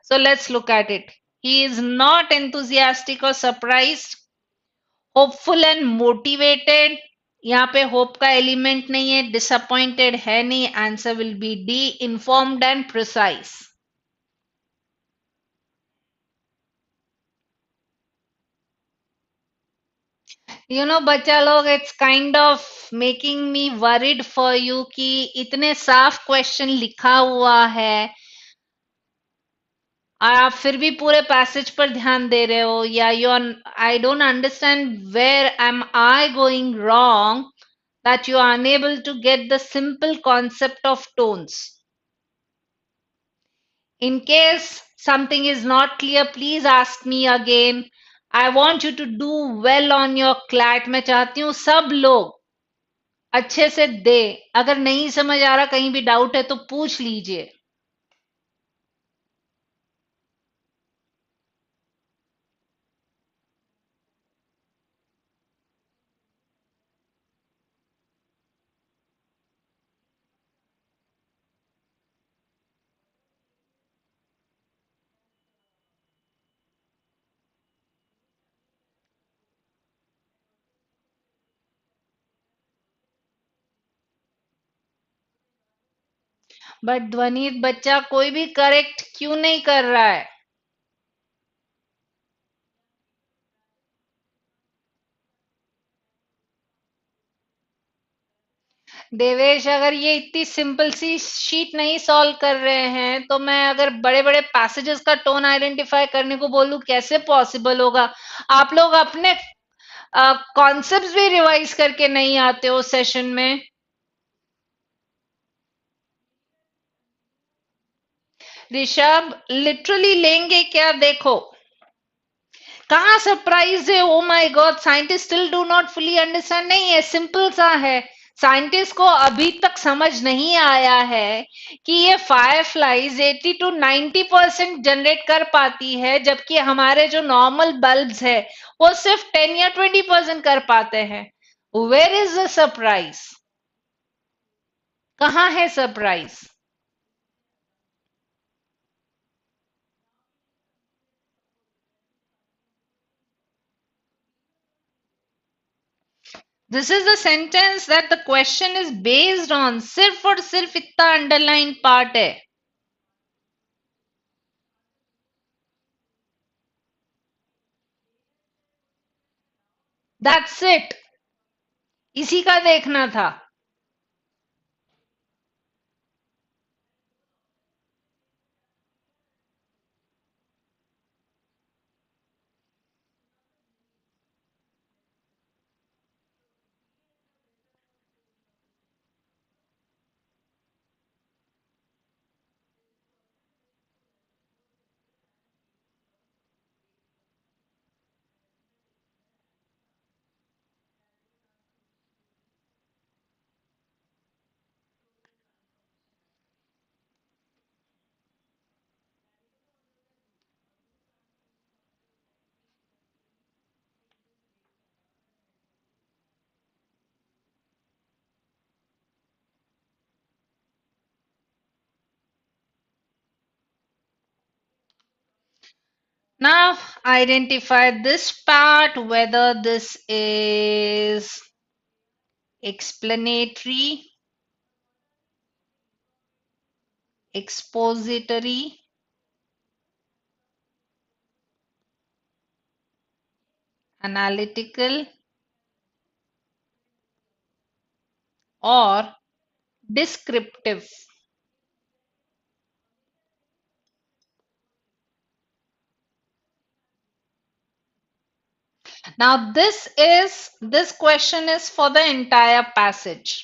So let's look at it. He is not enthusiastic or surprised, hopeful and motivated. यहाँ पे hope का element नहीं है, disappointed है नहीं. Answer will be D, informed and precise. बच्चा लोग, it's kind of making me worried for you कि इतने साफ क्वेश्चन लिखा हुआ है और आप फिर भी पूरे पैसेज पर ध्यान दे रहे हो. या you are, I don't understand where am I going wrong that you are unable to get the simple concept of tones. In case something is not clear, please ask me again. I want you to do well on your CLAT. मैं चाहती हूँ सब लोग अच्छे से दे. अगर नहीं समझ आ रहा, कहीं भी डाउट है तो पूछ लीजिए. बट ध्वनीत बच्चा कोई भी करेक्ट क्यों नहीं कर रहा है? देवेश, अगर ये इतनी सिंपल सी शीट नहीं सॉल्व कर रहे हैं तो मैं अगर बड़े बड़े पैसेजेस का टोन आइडेंटिफाई करने को बोलूं, कैसे पॉसिबल होगा? आप लोग अपने कॉन्सेप्ट्स भी रिवाइज करके नहीं आते हो सेशन में. ऋषभ, लिटरली लेंगे क्या? देखो, कहाँ सरप्राइज है. Oh my God, scientist still do not fully understand. नहीं है, सिंपल सा है. साइंटिस्ट को अभी तक समझ नहीं आया है कि ये फायरफ्लाइज 80 टू 90% जनरेट कर पाती है, जबकि हमारे जो नॉर्मल बल्ब्स है वो सिर्फ 10 या 20% कर पाते हैं. Where is the surprise? कहाँ है surprise? This is the sentence that the question is based on. सिर्फ और सिर्फ इतना अंडरलाइन पार्ट है. That's it. इसी का देखना था. Now identify this part, whether this is explanatory, expository, analytical, or descriptive. Now this question is for the entire passage.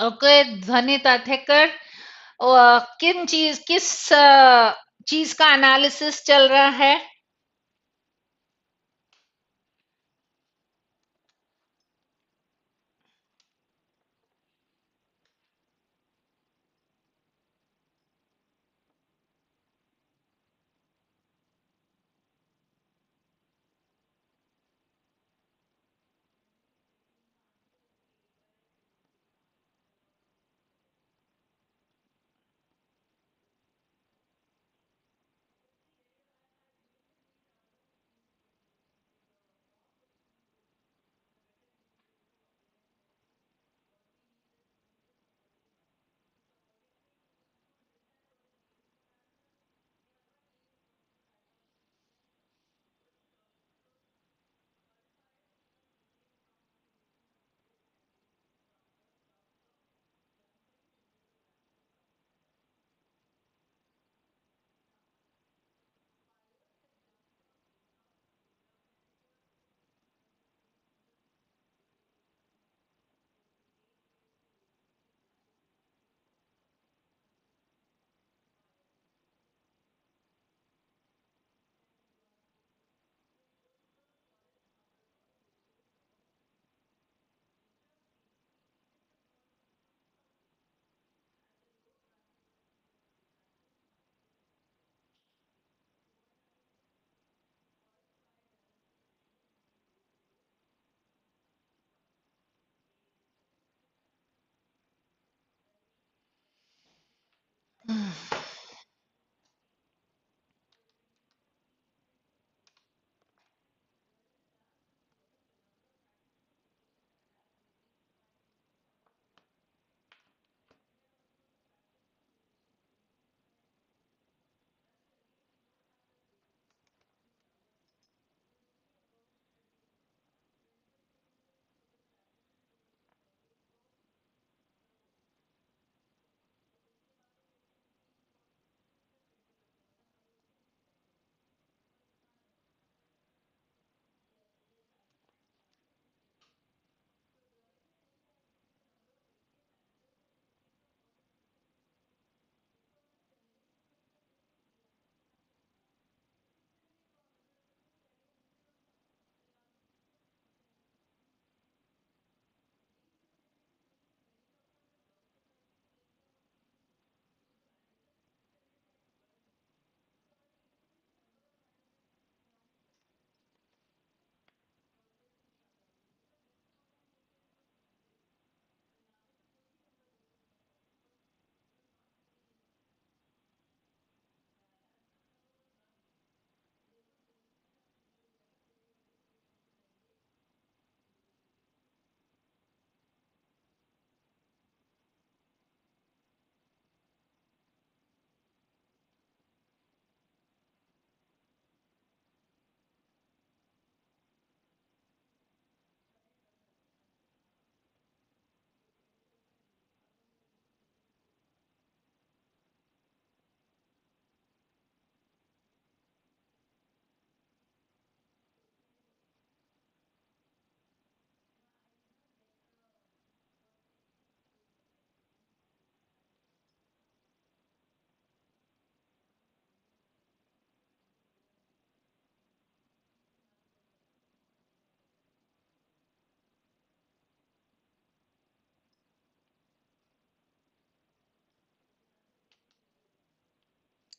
Okay, ध्वनि ताठेकर, किस चीज का एनालिसिस चल रहा है?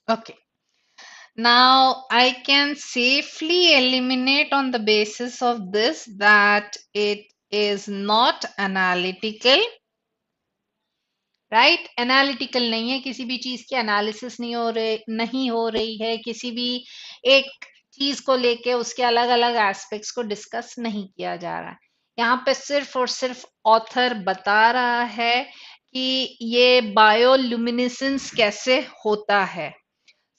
Okay. Now I can safely eliminate on the basis of this that it is not analytical, right analytical नहीं है, किसी भी चीज की एनालिसिस नहीं हो रही है, किसी भी एक चीज को लेके उसके अलग अलग एस्पेक्ट्स को डिस्कस नहीं किया जा रहा है। यहाँ पे सिर्फ और सिर्फ ऑथर बता रहा है कि ये बायोल्यूमिनेसेंस कैसे होता है।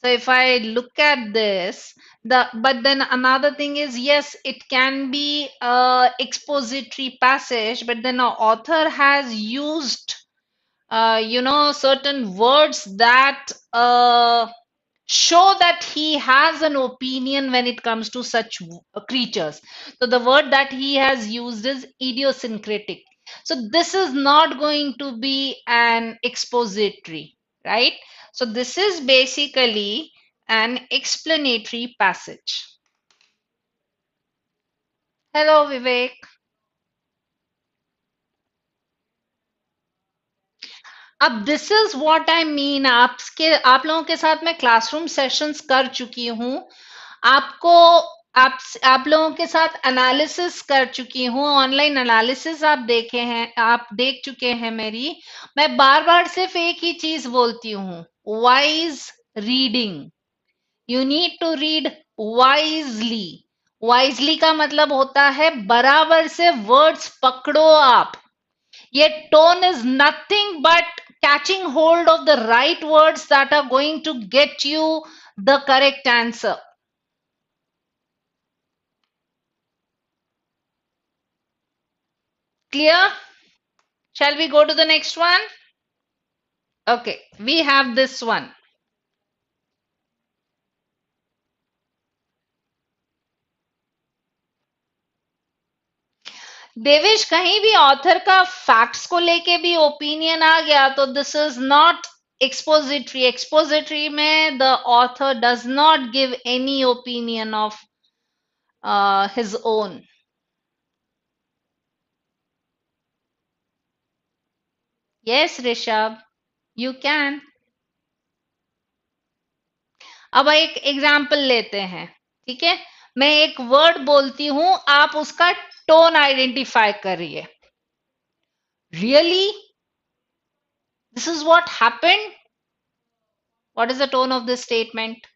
So if I look at this, but then another thing is, yes, it can be a expository passage, but then the author has used certain words that show that he has an opinion when it comes to such creatures. So the word that he has used is idiosyncratic. So this is not going to be an expository, right? So this is basically an explanatory passage. Hello, Vivek. अब this is what I mean, आप लोगों के साथ मैं classroom sessions कर चुकी हूँ, आपको आप लोगों के साथ एनालिसिस कर चुकी हूँ, ऑनलाइन एनालिसिस आप देखे हैं, आप देख चुके हैं मेरी। मैं बार बार सिर्फ एक ही चीज बोलती हूँ, wise reading. You need to read wisely. Wisely का मतलब होता है बराबर से वर्ड्स पकड़ो आप। Yet tone is nothing but catching hold of the right words that are going to get you the correct answer. Clear? Shall we go to the next one? Okay, we have this one. Devesh, कहीं भी author का facts को लेके भी opinion आ गया तो this is not expository. Expository में the author does not give any opinion of his own. Yes Rishabh, you can. अब एक एग्जाम्पल लेते हैं, ठीक है? मैं एक वर्ड बोलती हूं, आप उसका टोन आइडेंटिफाई करिए। Really this is what happened? What is the tone of this statement?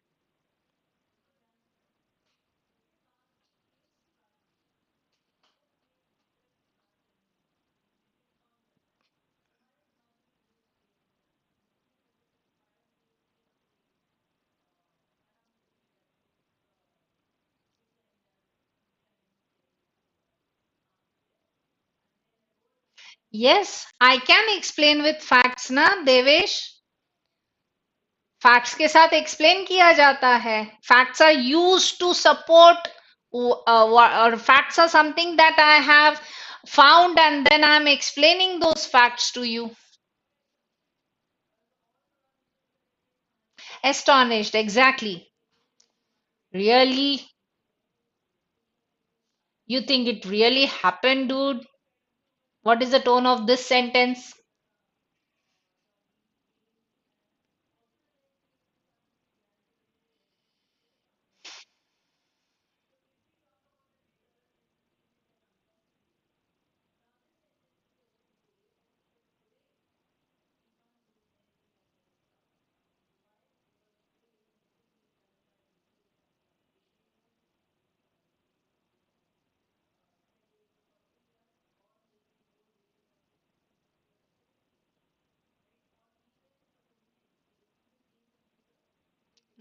Yes, I can explain with facts ना देवेश। फैक्ट्स के साथ एक्सप्लेन किया जाता है। Facts are use to support, or facts are something that I have found and then I'm explaining those facts to you. Astonished, exactly. Really? You think it really happened, dude? What is the tone of this sentence?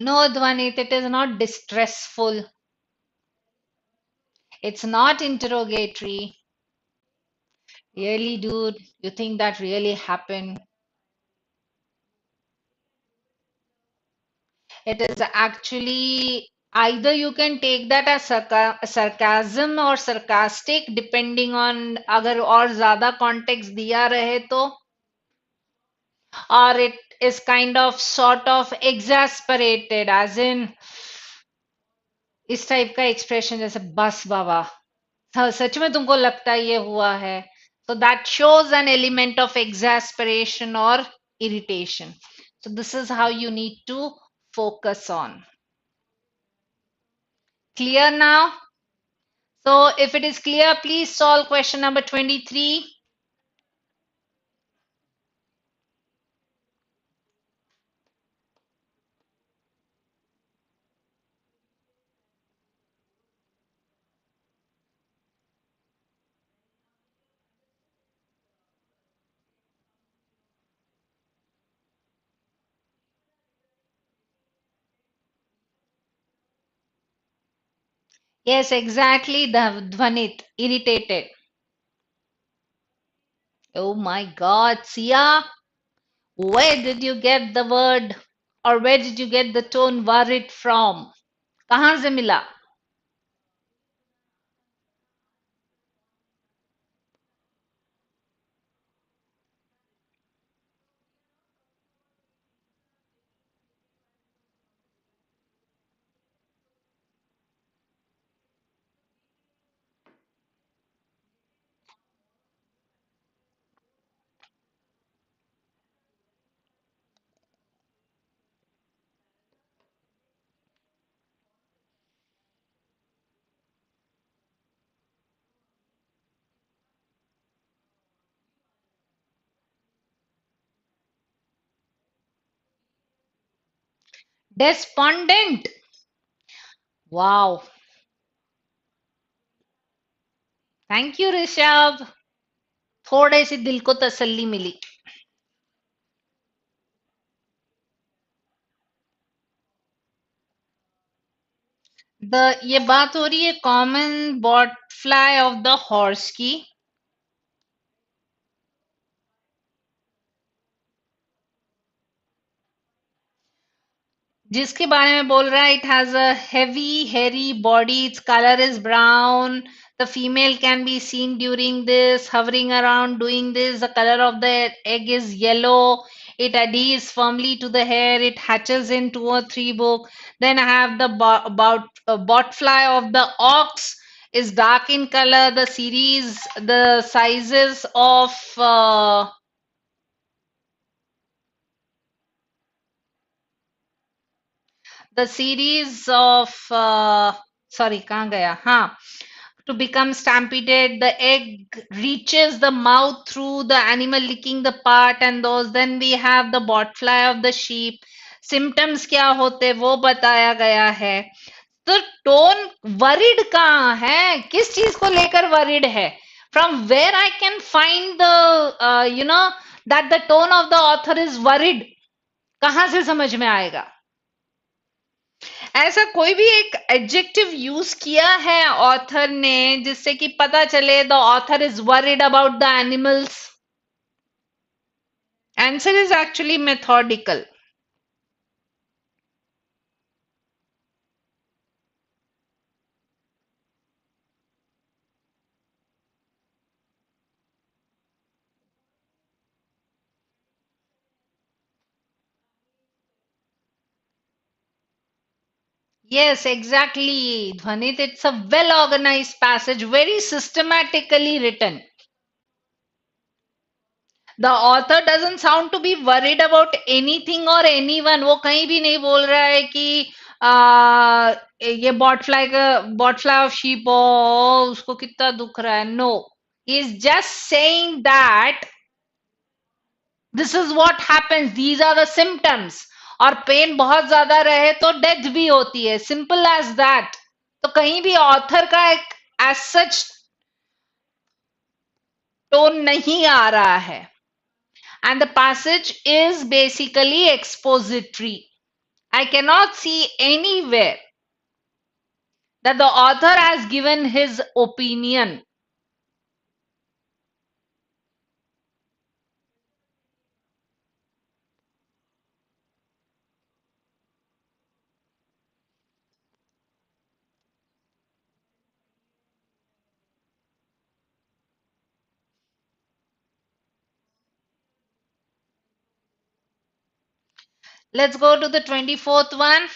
No, Dvanit, it is not distressful. It's not interrogatory. Really, dude? You think that really happened? It is actually either you can take that as sarcasm or sarcastic, depending on अगर और ज़्यादा context दिया रहे तो, or it is kind of sort of exasperated, as in इस type का expression जैसे बस बाबा, सच में तुमको लगता है ये हुआ है? So that shows an element of exasperation or irritation. So this is how you need to focus on. Clear now? So if it is clear, please solve question number 23. Yes, exactly, the Dhvanit, irritated. Oh my God, Sia, where did you get the word or where did you get the tone worried from? कहाँ से मिला? Despondent. Wow. Thank you, Rishabh. थोड़े से दिल को तसल्ली मिली. ये बात हो रही है common bot fly of the horse की. जिसके बारे में बोल रहा है it has a heavy hairy body its colour is brown the female can be seen during this hovering around doing this the color of the egg is yellow it adheres firmly to the hair it hatches in 2 or 3 book then I have the about botfly of the ox is dark in color the series the sizes of the series of sorry कहाँ गया हाँ to become stampeded the egg reaches the mouth through the animal licking the part and those then we have the botfly of the sheep symptoms क्या होते वो बताया गया है तो टोन वरिड कहाँ है किस चीज को लेकर वरिड है from where I can find the that the tone of the author is worried कहाँ से समझ में आएगा ऐसा कोई भी एक एडजेक्टिव यूज किया है ऑथर ने जिससे कि पता चले the author is worried about the animals answer is actually methodical yes exactly Dhvanit it's a well organized passage very systematically written the author doesn't sound to be worried about anything or anyone वो कहीं भी नहीं बोल रहा है कि ये बॉटफ्लाई of sheep हो उसको कितना दुख रहा है no he is just saying that this is what happens these are the symptoms और पेन बहुत ज्यादा रहे तो डेथ भी होती है सिंपल एज दैट तो कहीं भी ऑथर का एक एज सच टोन नहीं आ रहा है and the passage is basically expository. I cannot see anywhere that the author has given his opinion. Let's go to the 24th one.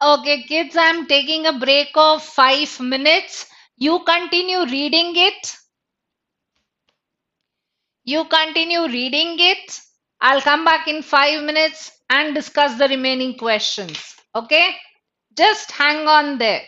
Okay, kids, I'm taking a break of 5 minutes. You continue reading it. You continue reading it. I'll come back in 5 minutes and discuss the remaining questions. Okay? Just hang on there.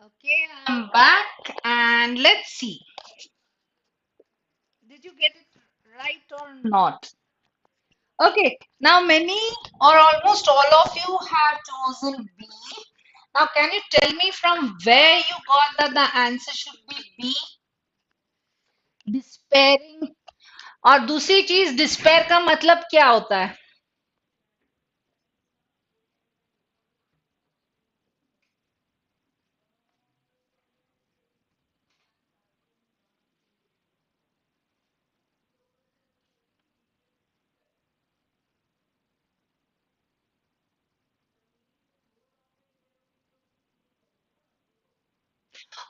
Okay, I'm back and let's see. Did you get it right or not? Okay, now many or almost all of you have chosen B. Now, can you tell me from where you got that the answer should be B? Despairing. और दूसरी चीज despair का मतलब क्या होता है?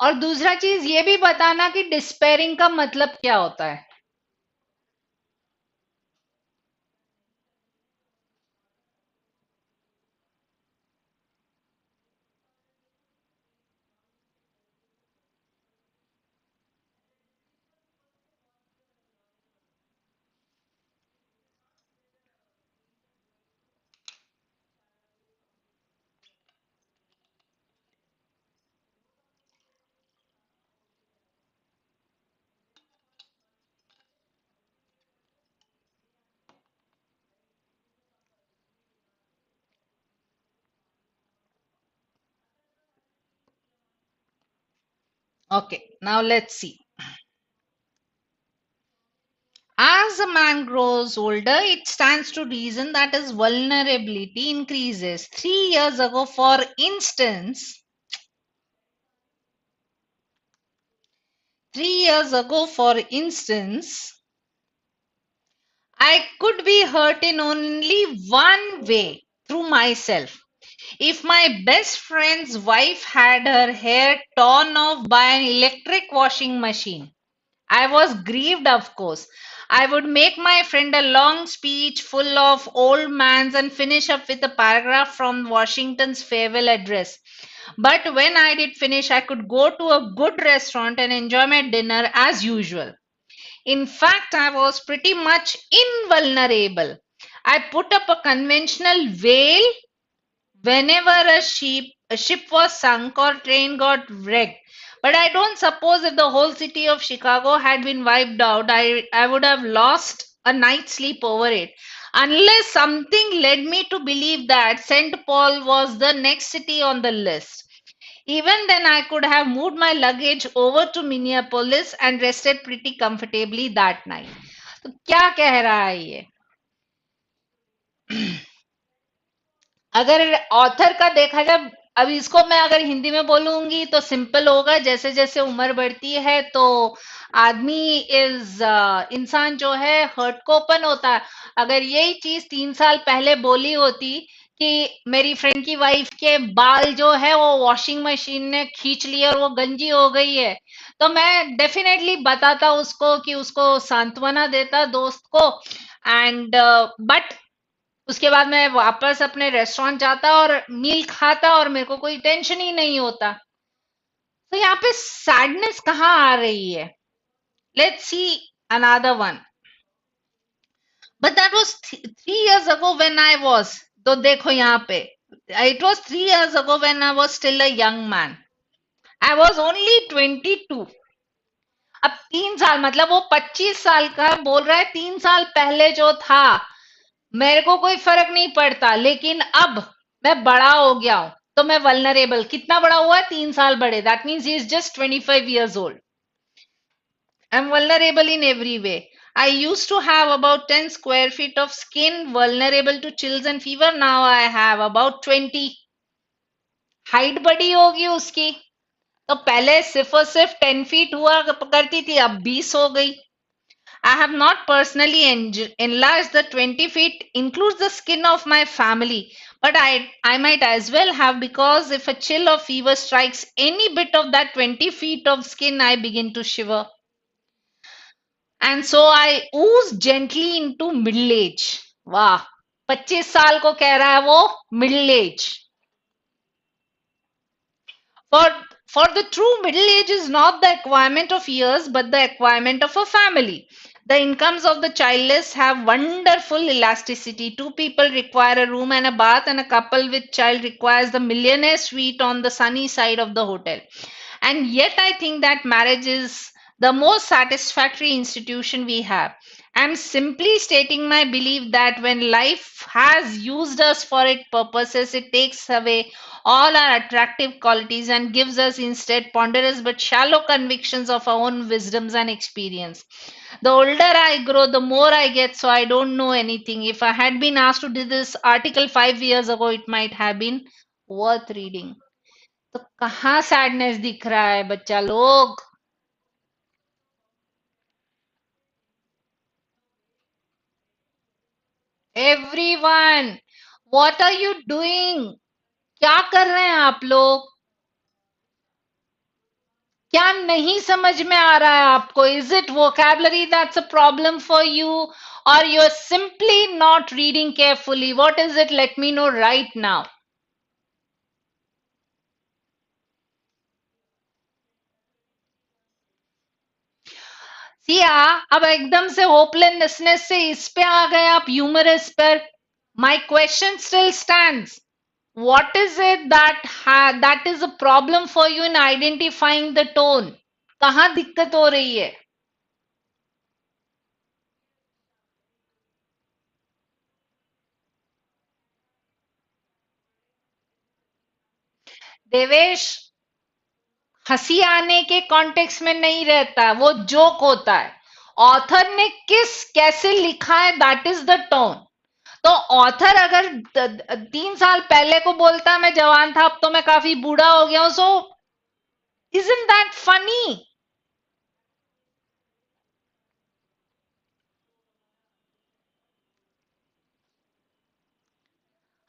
और दूसरा चीज ये भी बताना कि डिस्पेयरिंग का मतलब क्या होता है. Okay, now let's see. As a man grows older, it stands to reason that his vulnerability increases. 3 years ago, for instance, 3 years ago, for instance, I could be hurt in only one way, through myself. If my best friend's wife had her hair torn off by an electric washing machine, I was grieved, of course. I would make my friend a long speech full of old mans and finish up with a paragraph from Washington's farewell address. But when I did finish, I could go to a good restaurant and enjoy my dinner as usual. In fact, I was pretty much invulnerable. I put up a conventional veil whenever a ship was sunk or train got wrecked. But I don't suppose if the whole city of Chicago had been wiped out, I would have lost a night's sleep over it. Unless something led me to believe that St. Paul was the next city on the list. Even then, I could have moved my luggage over to Minneapolis and rested pretty comfortably that night. तो क्या कह रहा है ये? अगर author का देखा जाए, अब इसको मैं अगर हिंदी में बोलूंगी तो सिंपल होगा, जैसे जैसे उम्र बढ़ती है तो आदमी इज इंसान जो है हर्ट को ओपन होता है. अगर यही चीज 3 साल पहले बोली होती कि मेरी फ्रेंड की वाइफ के बाल जो है वो वॉशिंग मशीन ने खींच लिए और वो गंजी हो गई है, तो मैं डेफिनेटली बताता उसको कि उसको सांत्वना देता दोस्त को. एंड बट उसके बाद मैं वापस अपने रेस्टोरेंट जाता और मील खाता और मेरे को कोई टेंशन ही नहीं होता. तो यहाँ पे सैडनेस कहाँ आ रही है? Let's see another one. But that was 3 years ago when I was, तो देखो यहाँ पे, it was 3 years ago when I was still a young man. I was only 22. अब 3 साल मतलब वो 25 साल का बोल रहा है. 3 साल पहले जो था मेरे को कोई फर्क नहीं पड़ता, लेकिन अब मैं बड़ा हो गया हूं तो मैं वल्नरेबल. कितना बड़ा हुआ है? 3 साल बड़े. That means he is just 25 years old. I am vulnerable in every way. I used to have about 10 square feet of skin vulnerable to chills and fever. Now I have about 20. Height बड़ी होगी उसकी, तो पहले सिर्फ और सिर्फ 10 feet हुआ करती थी, अब 20 हो गई. I have not personally enlarged. The 20 feet includes the skin of my family, but I might as well have, because if a chill or fever strikes any bit of that 20 feet of skin, I begin to shiver. And so I ooze gently into middle age. वाह, 25 साल को कह रहा है वो middle age. For, for the true middle age is not the acquirement of years, but the acquirement of a family. The incomes of the childless have wonderful elasticity. Two people require a room and a bath, and a couple with child requires the millionaire suite on the sunny side of the hotel. And yet, I think that marriage is the most satisfactory institution we have. I'm simply stating my belief that when life has used us for its purposes, it takes away all our attractive qualities and gives us instead ponderous but shallow convictions of our own wisdoms and experience. The older I grow, the more I get, so I don't know anything. If I had been asked to do this article 5 years ago, it might have been worth reading. तो कहाँ sadness दिख रहा है बच्चा लोग? Everyone, what are you doing? क्या कर रहे हैं आप लोग? क्या नहीं समझ में आ रहा है आपको? Is it vocabulary that's a problem for you, or you're simply not reading carefully? What is it? Let me know right now. Siya, अब एकदम से होपलेसनेस से इस पे आ गए आप, ह्यूमरस पर. My question still stands. What is it that is a problem for you in identifying the tone? कहाँ दिक्कत हो रही है? देवेश, हंसी आने के कॉन्टेक्स्ट में नहीं रहता, वो जोक होता है. ऑथर ने किस कैसे लिखा है, दैट इज द टोन. तो ऑथर अगर 3 साल पहले को बोलता मैं जवान था, अब तो मैं काफी बूढ़ा हो गया हूं, सो isn't that funny?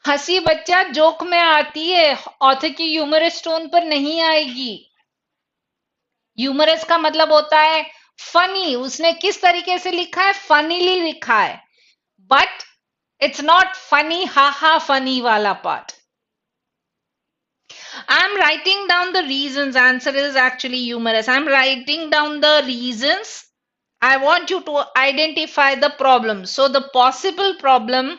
हंसी बच्चा जोक में आती है, ऑथर की ह्यूमरस टोन पर नहीं आएगी. ह्यूमरस का मतलब होता है फनी. उसने किस तरीके से लिखा है, फनीली लिखा है. बट इट्स नॉट फनी, हा हा फनी वाला part. I'm writing down the reasons. Answer is actually humorous. I'm writing down the reasons. I want you to identify the problem. So the possible problem.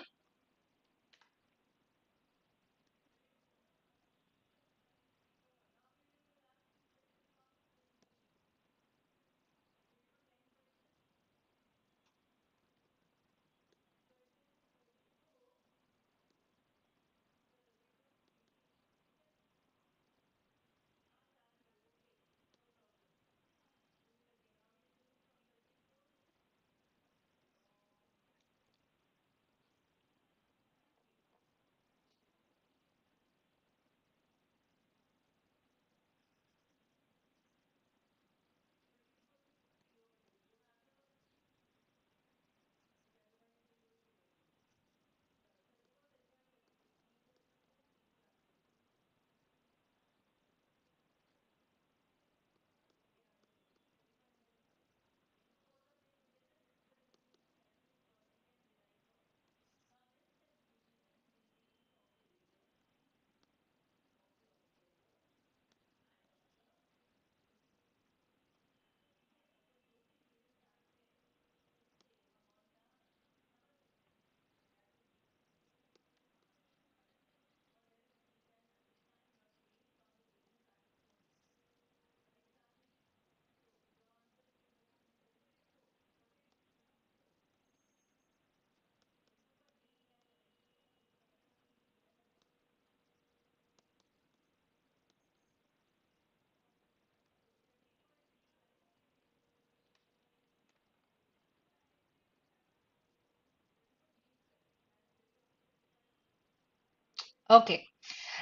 Okay.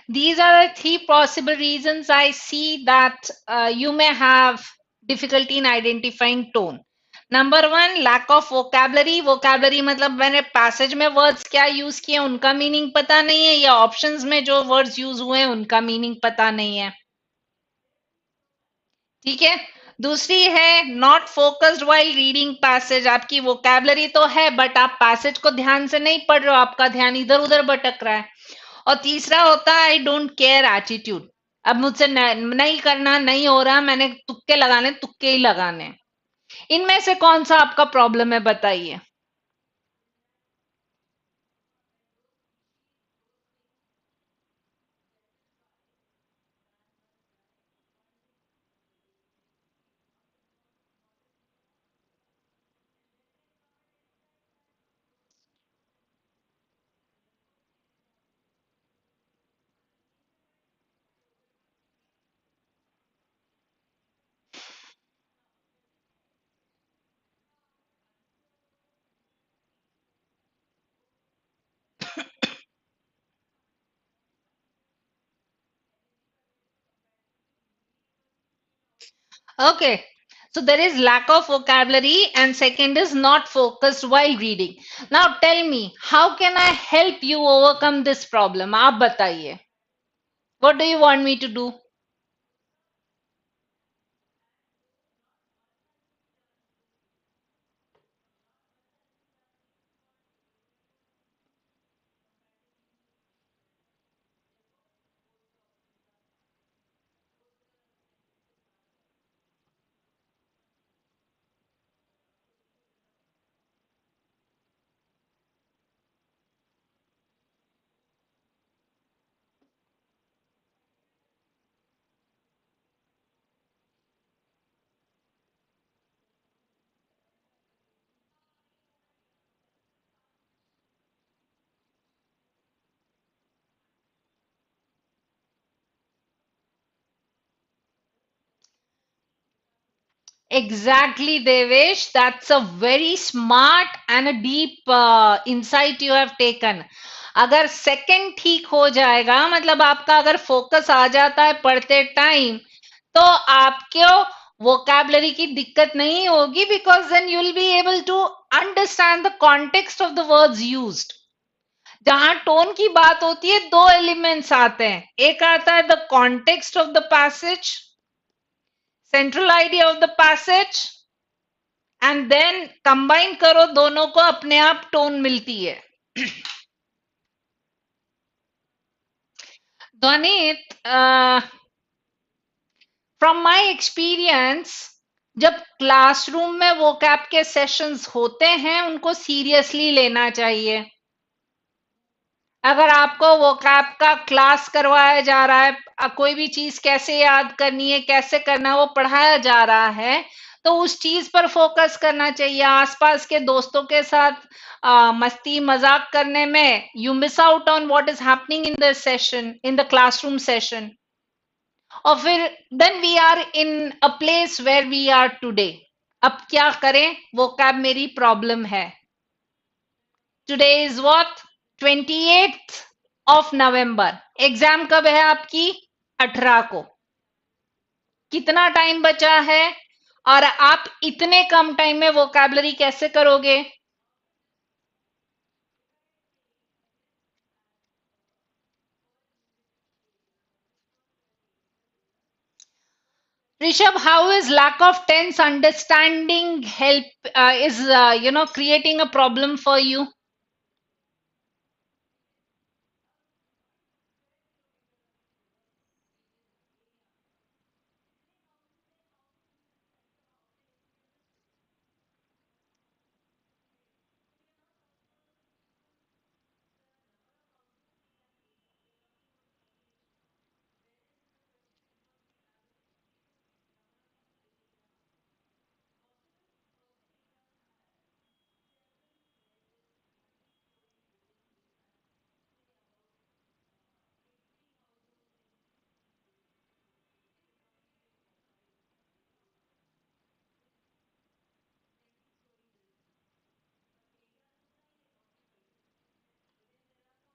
These are the three possible reasons I see that you may have difficulty in identifying tone. Number one, lack of vocabulary. Vocabulary मतलब मैंने passage में words क्या use किए उनका meaning पता नहीं है, या options में जो words use हुए हैं उनका meaning पता नहीं है. ठीक है. दूसरी है not focused while reading passage. आपकी वोकैबलरी तो है बट आप पैसेज को ध्यान से नहीं पढ़ रहे हो, आपका ध्यान इधर उधर भटक रहा है. और तीसरा होता है आई डोंट केयर एटीट्यूड. अब मुझसे नहीं करना, नहीं हो रहा, मैंने तुक्के लगाने, तुक्के ही लगाने. इनमें से कौन सा आपका प्रॉब्लम है, बताइए. Okay. So there is lack of vocabulary and second is not focused while reading. Now tell me, how can I help you overcome this problem? आप बताइए. What do you want me to do? Exactly, Devesh. That's a very smart and a deep insight you have taken. अगर second ठीक हो जाएगा मतलब आपका अगर focus आ जाता है पढ़ते टाइम तो आपको वोकैबलरी की दिक्कत नहीं होगी because then you will be able to understand the context of the words used. जहां टोन की बात होती है दो एलिमेंट्स आते हैं. एक आता है the context of the passage, central idea of the passage, and then combine करो दोनों को अपने आप टोन मिलती है. ध्वनित, फ्रॉम माय एक्सपीरियंस जब क्लासरूम में वोकैब के सेशंस होते हैं उनको सीरियसली लेना चाहिए. अगर आपको वोकैब का क्लास करवाया जा रहा है, कोई भी चीज कैसे याद करनी है कैसे करना है वो पढ़ाया जा रहा है तो उस चीज पर फोकस करना चाहिए. आसपास के दोस्तों के साथ मस्ती मजाक करने में you miss out on what is happening in the session, in the classroom session. और फिर then we are in a place where we are today. अब क्या करें, वोकैब मेरी प्रॉब्लम है. Today is what, 28th of November. Exam कब है आपकी, 18 को. कितना टाइम बचा है और आप इतने कम टाइम में वोकैबलरी कैसे करोगे. Rishabh, how is lack of tense understanding help is creating a problem for you?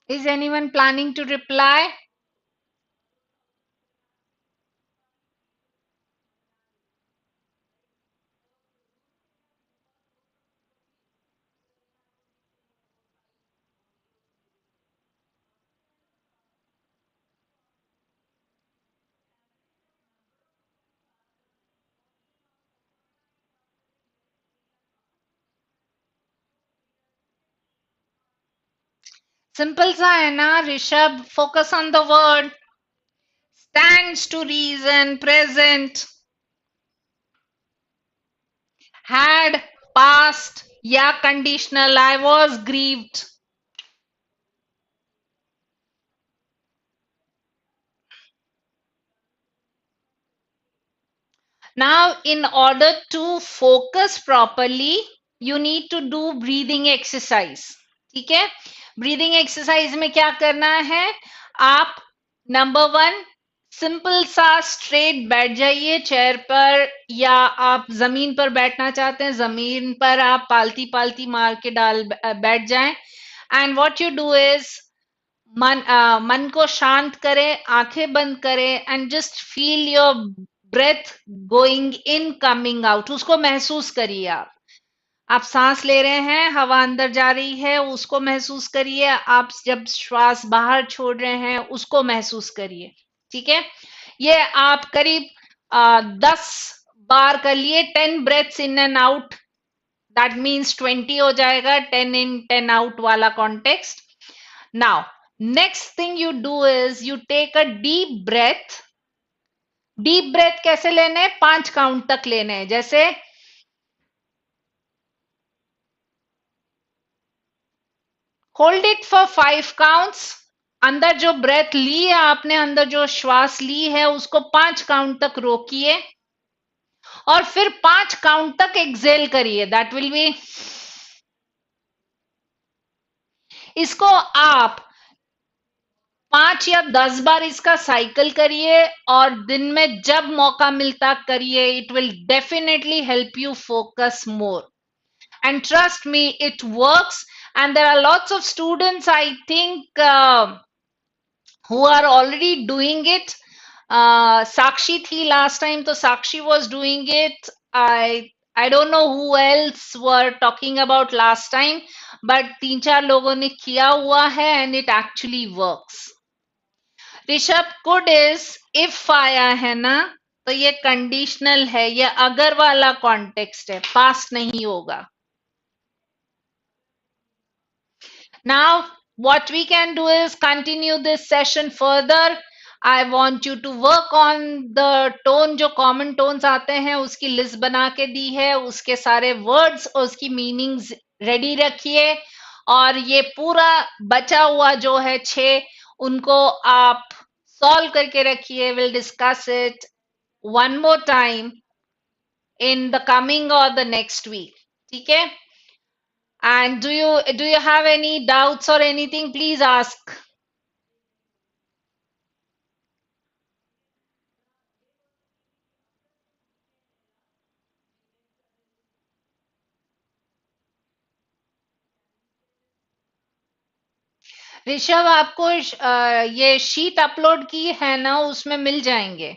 Is anyone planning to reply? Simple सा है ना Rishabh. Focus on the word. Stands to reason, present. Had, past, या conditional. I was grieved. Now, in order to focus properly, you need to do breathing exercise. ठीक है. Breathing exercise में क्या करना है, आप नंबर 1 सिंपल सा स्ट्रेट बैठ जाइए चेयर पर, या आप जमीन पर बैठना चाहते हैं जमीन पर आप पालती पालती मार के डाल बैठ जाएं. And what you do is मन को शांत करें, आंखें बंद करें and just feel your breath going in coming out. उसको महसूस करिए. आप सांस ले रहे हैं, हवा अंदर जा रही है, उसको महसूस करिए. आप जब श्वास बाहर छोड़ रहे हैं उसको महसूस करिए. ठीक है. ये आप करीब 10 बार कर लिए. 10 breaths in and out, that means 20 हो जाएगा. 10 इन 10 आउट वाला context. Now next thing you do is you take a deep breath. Deep breath कैसे लेने हैं, 5 काउंट तक लेने हैं. जैसे होल्ड इट फॉर 5 काउंट्स. अंदर जो ब्रेथ ली है आपने, अंदर जो श्वास ली है उसको 5 काउंट तक रोकिए और फिर 5 काउंट तक एक्सेल करिए. दैट विल बी, इसको आप 5 या 10 बार इसका साइकिल करिए और दिन में जब मौका मिलता करिए. It will definitely help you focus more. And trust me, it works. And there are lots of students, I think, who are already doing it. Sakshi thi last time, so Sakshi was doing it. I don't know who else were talking about last time, but तीन चार लोगों ने किया हुआ है and it actually works. Rishabh, could is if आया है ना, तो ये कंडीशनल है, ये अगर वाला कॉन्टेक्स्ट है, पास्ट नहीं होगा. Now, what we can do is continue this session further. I want you to work on the tone. जो common tones आते हैं उसकी list बना के दी है, उसके सारे words और उसकी meanings ready रखिए. और ये पूरा बचा हुआ जो है 6 उनको आप solve करके रखिए. We'll discuss it one more time in the coming or the next week. ठीक है? And do you have any doubts or anything? Please ask. Rishabh, आपको ये शीट अपलोड की है ना, उसमें मिल जाएंगे.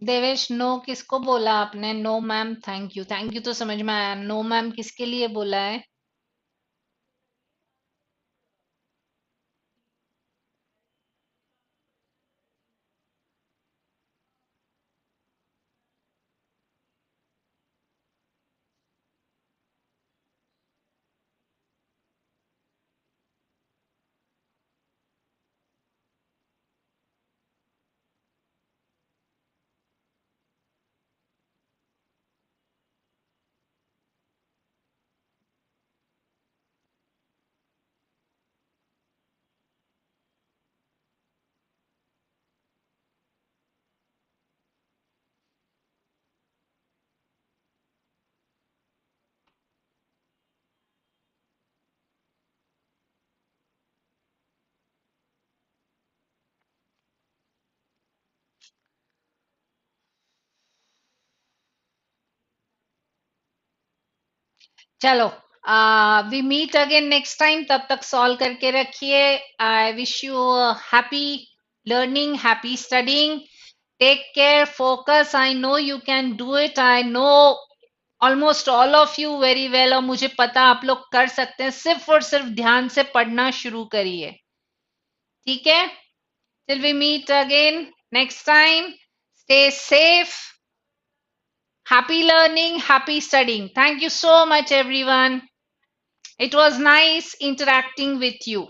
देवेश, नो किसको बोला आपने? No ma'am, thank you. Thank you तो समझ में आया. नो मैम किसके लिए बोला है? चलो, we meet again next time. तब तक सॉल्व करके रखिए. I wish you happy learning, happy studying. Take care, focus. I know you can do it. I know almost all of you very well. और मुझे पता आप लोग कर सकते हैं. सिर्फ और सिर्फ ध्यान से पढ़ना शुरू करिए. ठीक है? Till we meet again next time. Stay safe. Happy learning, happy studying. Thank you so much, everyone. It was nice interacting with you.